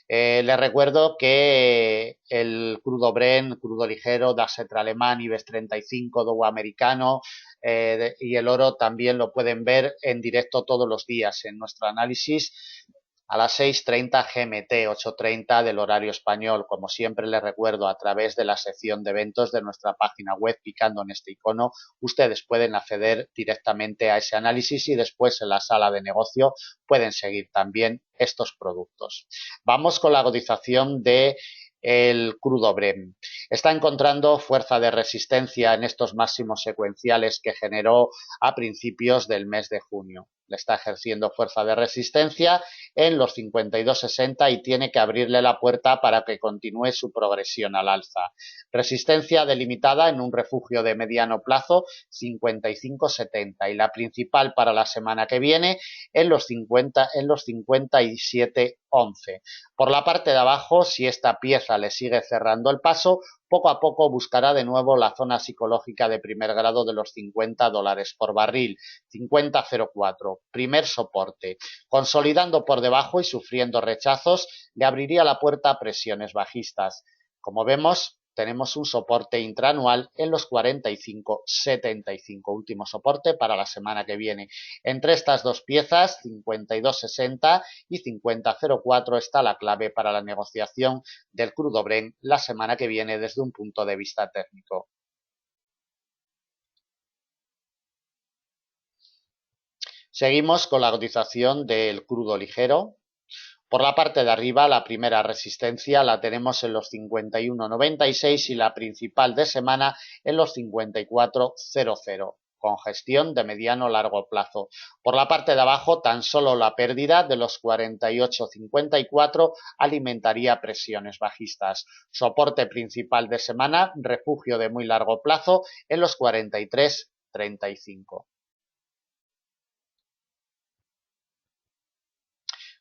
Les recuerdo que el crudo Brent, crudo ligero, DAX alemán, IBEX 35, Dow americano y el oro también lo pueden ver en directo todos los días en nuestro análisis a las 6:30 GMT, 8:30 del horario español. Como siempre les recuerdo, a través de la sección de eventos de nuestra página web, picando en este icono, ustedes pueden acceder directamente a ese análisis y después en la sala de negocio pueden seguir también estos productos. Vamos con la cotización de el crudo Brent. Está encontrando fuerza de resistencia en estos máximos secuenciales que generó a principios del mes de junio. Le está ejerciendo fuerza de resistencia en los 52,60 y tiene que abrirle la puerta para que continúe su progresión al alza. Resistencia delimitada en un refugio de mediano plazo 55,70 y la principal para la semana que viene en los 57,11. Por la parte de abajo, si esta pieza le sigue cerrando el paso, poco a poco buscará de nuevo la zona psicológica de primer grado de los $50 por barril, 50,04, primer soporte. Consolidando por debajo y sufriendo rechazos, le abriría la puerta a presiones bajistas. Como vemos, tenemos un soporte intraanual en los 45,75, último soporte para la semana que viene. Entre estas dos piezas, 52,60 y 50,04, está la clave para la negociación del crudo Brent la semana que viene desde un punto de vista técnico. Seguimos con la cotización del crudo ligero. Por la parte de arriba, la primera resistencia la tenemos en los 51,96 y la principal de semana en los 54,00, con gestión de mediano largo plazo. Por la parte de abajo, tan solo la pérdida de los 48,54 alimentaría presiones bajistas. Soporte principal de semana, refugio de muy largo plazo en los 43,35.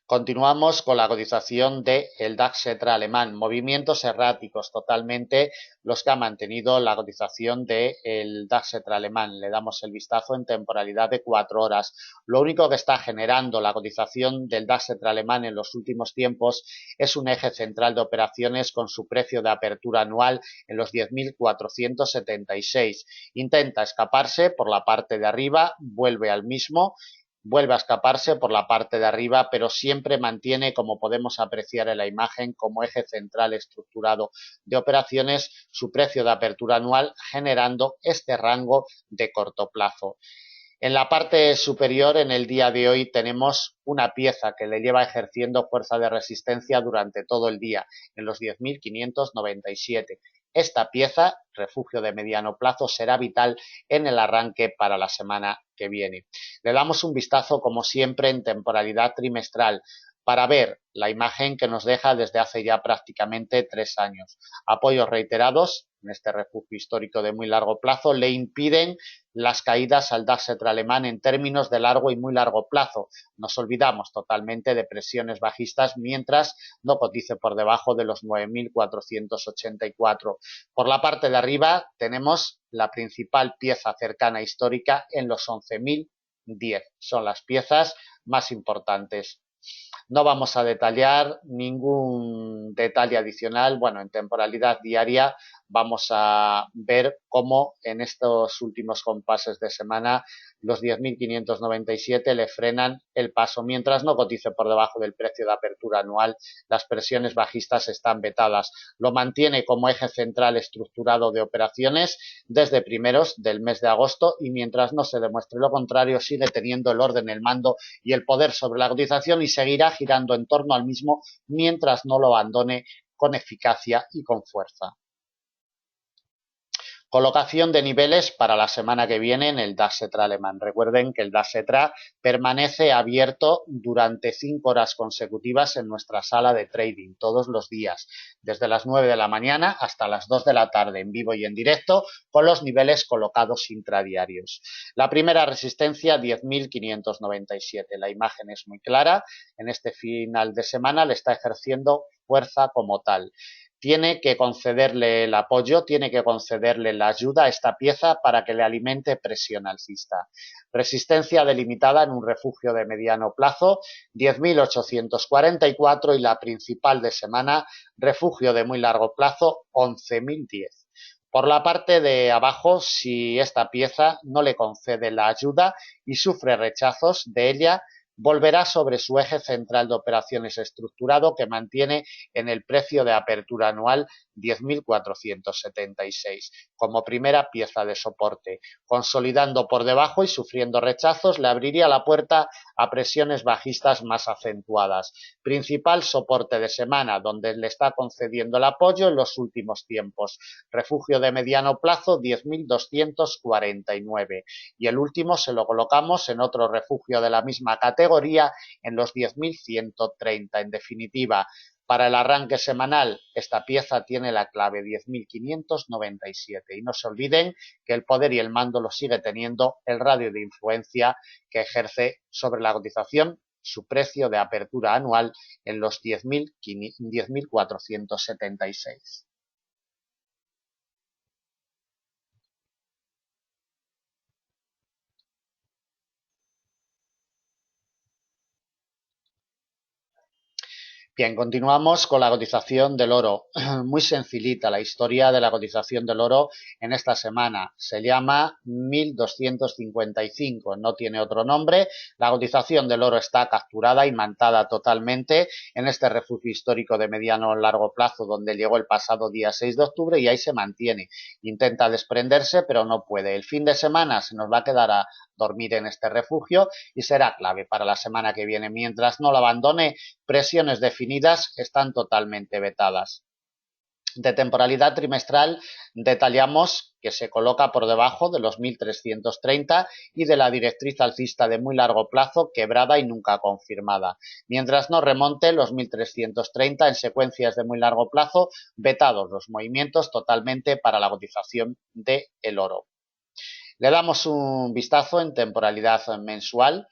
Continuamos con la cotización del DAX Xetra alemán. Movimientos erráticos totalmente los que ha mantenido la cotización del DAX Xetra alemán. Le damos el vistazo en temporalidad de 4 horas. Lo único que está generando la cotización del DAX Xetra alemán en los últimos tiempos es un eje central de operaciones con su precio de apertura anual en los 10.476. Intenta escaparse por la parte de arriba, vuelve al mismo. Vuelve a escaparse por la parte de arriba, pero siempre mantiene, como podemos apreciar en la imagen, como eje central estructurado de operaciones su precio de apertura anual, generando este rango de corto plazo. En la parte superior, en el día de hoy, tenemos una pieza que le lleva ejerciendo fuerza de resistencia durante todo el día, en los 10.597. Esta pieza, refugio de mediano plazo, será vital en el arranque para la semana que viene. Le damos un vistazo, como siempre, en temporalidad trimestral para ver la imagen que nos deja desde hace ya prácticamente 3 años. Apoyos reiterados en este refugio histórico de muy largo plazo le impiden las caídas al DAX Xetra alemán en términos de largo y muy largo plazo. Nos olvidamos totalmente de presiones bajistas mientras no cotice por debajo de los 9.484. Por la parte de arriba tenemos la principal pieza cercana histórica en los 11.010. Son las piezas más importantes. No vamos a detallar ningún detalle adicional. Bueno, en temporalidad diaria vamos a ver cómo en estos últimos compases de semana los 10.597 le frenan el paso. Mientras no cotice por debajo del precio de apertura anual, las presiones bajistas están vetadas. Lo mantiene como eje central estructurado de operaciones desde primeros del mes de agosto y mientras no se demuestre lo contrario, sigue teniendo el orden, el mando y el poder sobre la cotización y seguirá girando en torno al mismo mientras no lo abandone con eficacia y con fuerza. Colocación de niveles para la semana que viene en el DAX Xetra alemán. Recuerden que el DAX Xetra permanece abierto durante 5 horas consecutivas en nuestra sala de trading todos los días, desde las 9 de la mañana hasta las 2 de la tarde en vivo y en directo con los niveles colocados intradiarios. La primera resistencia 10.597. La imagen es muy clara. En este final de semana le está ejerciendo fuerza como tal. Tiene que concederle el apoyo, tiene que concederle la ayuda a esta pieza para que le alimente presión alcista. Resistencia delimitada en un refugio de mediano plazo, 10.844 y la principal de semana, refugio de muy largo plazo, 11.010. Por la parte de abajo, si esta pieza no le concede la ayuda y sufre rechazos de ella, volverá sobre su eje central de operaciones estructurado que mantiene en el precio de apertura anual 10.476 como primera pieza de soporte. Consolidando por debajo y sufriendo rechazos, le abriría la puerta a presiones bajistas más acentuadas. Principal soporte de semana, donde le está concediendo el apoyo en los últimos tiempos. Refugio de mediano plazo, 10.249. Y el último se lo colocamos en otro refugio de la misma categoría, en los 10.130. En definitiva, para el arranque semanal, esta pieza tiene la clave 10.597. Y no se olviden que el poder y el mando lo sigue teniendo el radio de influencia que ejerce sobre la cotización su precio de apertura anual en los 10.476. Bien, continuamos con la cotización del oro. Muy sencillita la historia de la cotización del oro en esta semana. Se llama 1255, no tiene otro nombre. La cotización del oro está capturada, imantada totalmente en este refugio histórico de mediano o largo plazo donde llegó el pasado día 6 de octubre y ahí se mantiene. Intenta desprenderse, pero no puede. El fin de semana se nos va a quedar a dormir en este refugio y será clave para la semana que viene. Mientras no lo abandone, presiones definidas están totalmente vetadas. De temporalidad trimestral detallamos que se coloca por debajo de los 1.330 y de la directriz alcista de muy largo plazo quebrada y nunca confirmada. Mientras no remonte los 1.330 en secuencias de muy largo plazo, vetados los movimientos totalmente para la cotización del oro. Le damos un vistazo en temporalidad mensual.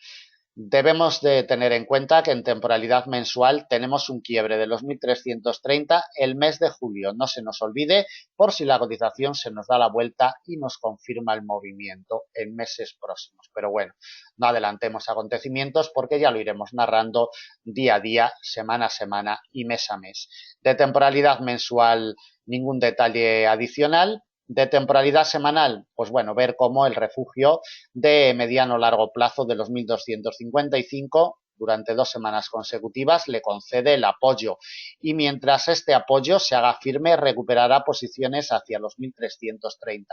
Debemos de tener en cuenta que en temporalidad mensual tenemos un quiebre de los 1.330 el mes de julio. No se nos olvide por si la cotización se nos da la vuelta y nos confirma el movimiento en meses próximos. Pero bueno, no adelantemos acontecimientos porque ya lo iremos narrando día a día, semana a semana y mes a mes. De temporalidad mensual, ningún detalle adicional. De temporalidad semanal, pues bueno, ver cómo el refugio de mediano largo plazo de los 1.255 durante 2 semanas consecutivas le concede el apoyo y mientras este apoyo se haga firme recuperará posiciones hacia los 1.330.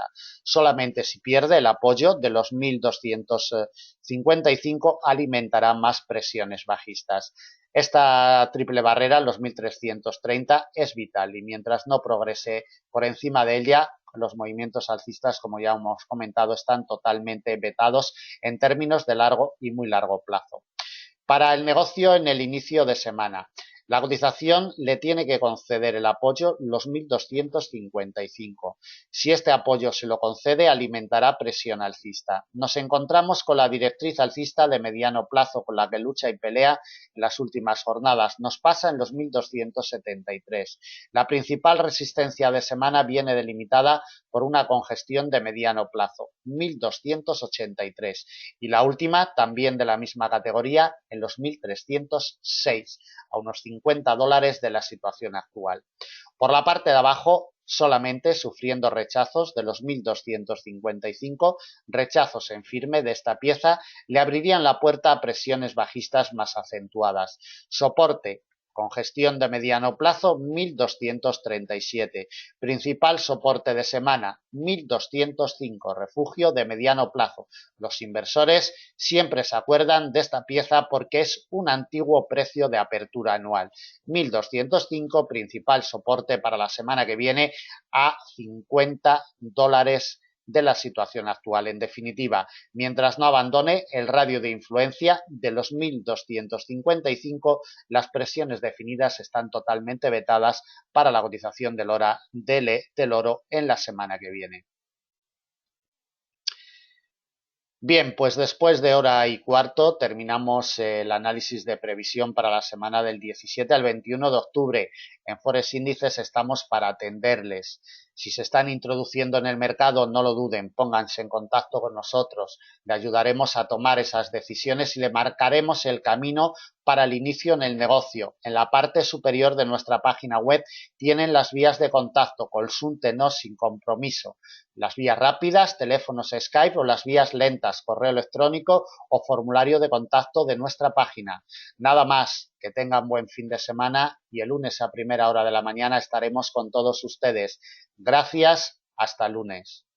Solamente si pierde el apoyo de los 1.255 alimentará más presiones bajistas. Esta triple barrera, los 1.330, es vital y mientras no progrese por encima de ella, los movimientos alcistas, como ya hemos comentado, están totalmente vetados en términos de largo y muy largo plazo. Para el negocio en el inicio de semana, la cotización le tiene que conceder el apoyo los 1.255. Si este apoyo se lo concede, alimentará presión alcista. Nos encontramos con la directriz alcista de mediano plazo con la que lucha y pelea en las últimas jornadas. Nos pasa en los 1.273. La principal resistencia de semana viene delimitada por una congestión de mediano plazo, 1.283. Y la última, también de la misma categoría, en los 1.306, a unos $50 de la situación actual. Por la parte de abajo, solamente sufriendo rechazos de los 1.255, rechazos en firme de esta pieza, le abrirían la puerta a presiones bajistas más acentuadas. Soporte congestión de mediano plazo 1.237, principal soporte de semana 1.205, refugio de mediano plazo. Los inversores siempre se acuerdan de esta pieza porque es un antiguo precio de apertura anual. 1.205, principal soporte para la semana que viene a $50 de la situación actual. En definitiva, mientras no abandone el radio de influencia de los 1.255, las presiones definidas están totalmente vetadas para la cotización del oro en la semana que viene. Bien, pues después de hora y cuarto terminamos el análisis de previsión para la semana del 17 al 21 de octubre. En Forex Índices estamos para atenderles. Si se están introduciendo en el mercado, no lo duden, pónganse en contacto con nosotros, le ayudaremos a tomar esas decisiones y le marcaremos el camino para el inicio en el negocio. En la parte superior de nuestra página web tienen las vías de contacto, consúltenos sin compromiso. Las vías rápidas, teléfonos Skype o las vías lentas, correo electrónico o formulario de contacto de nuestra página. Nada más, que tengan buen fin de semana y el lunes a primera hora de la mañana estaremos con todos ustedes. Gracias, hasta el lunes.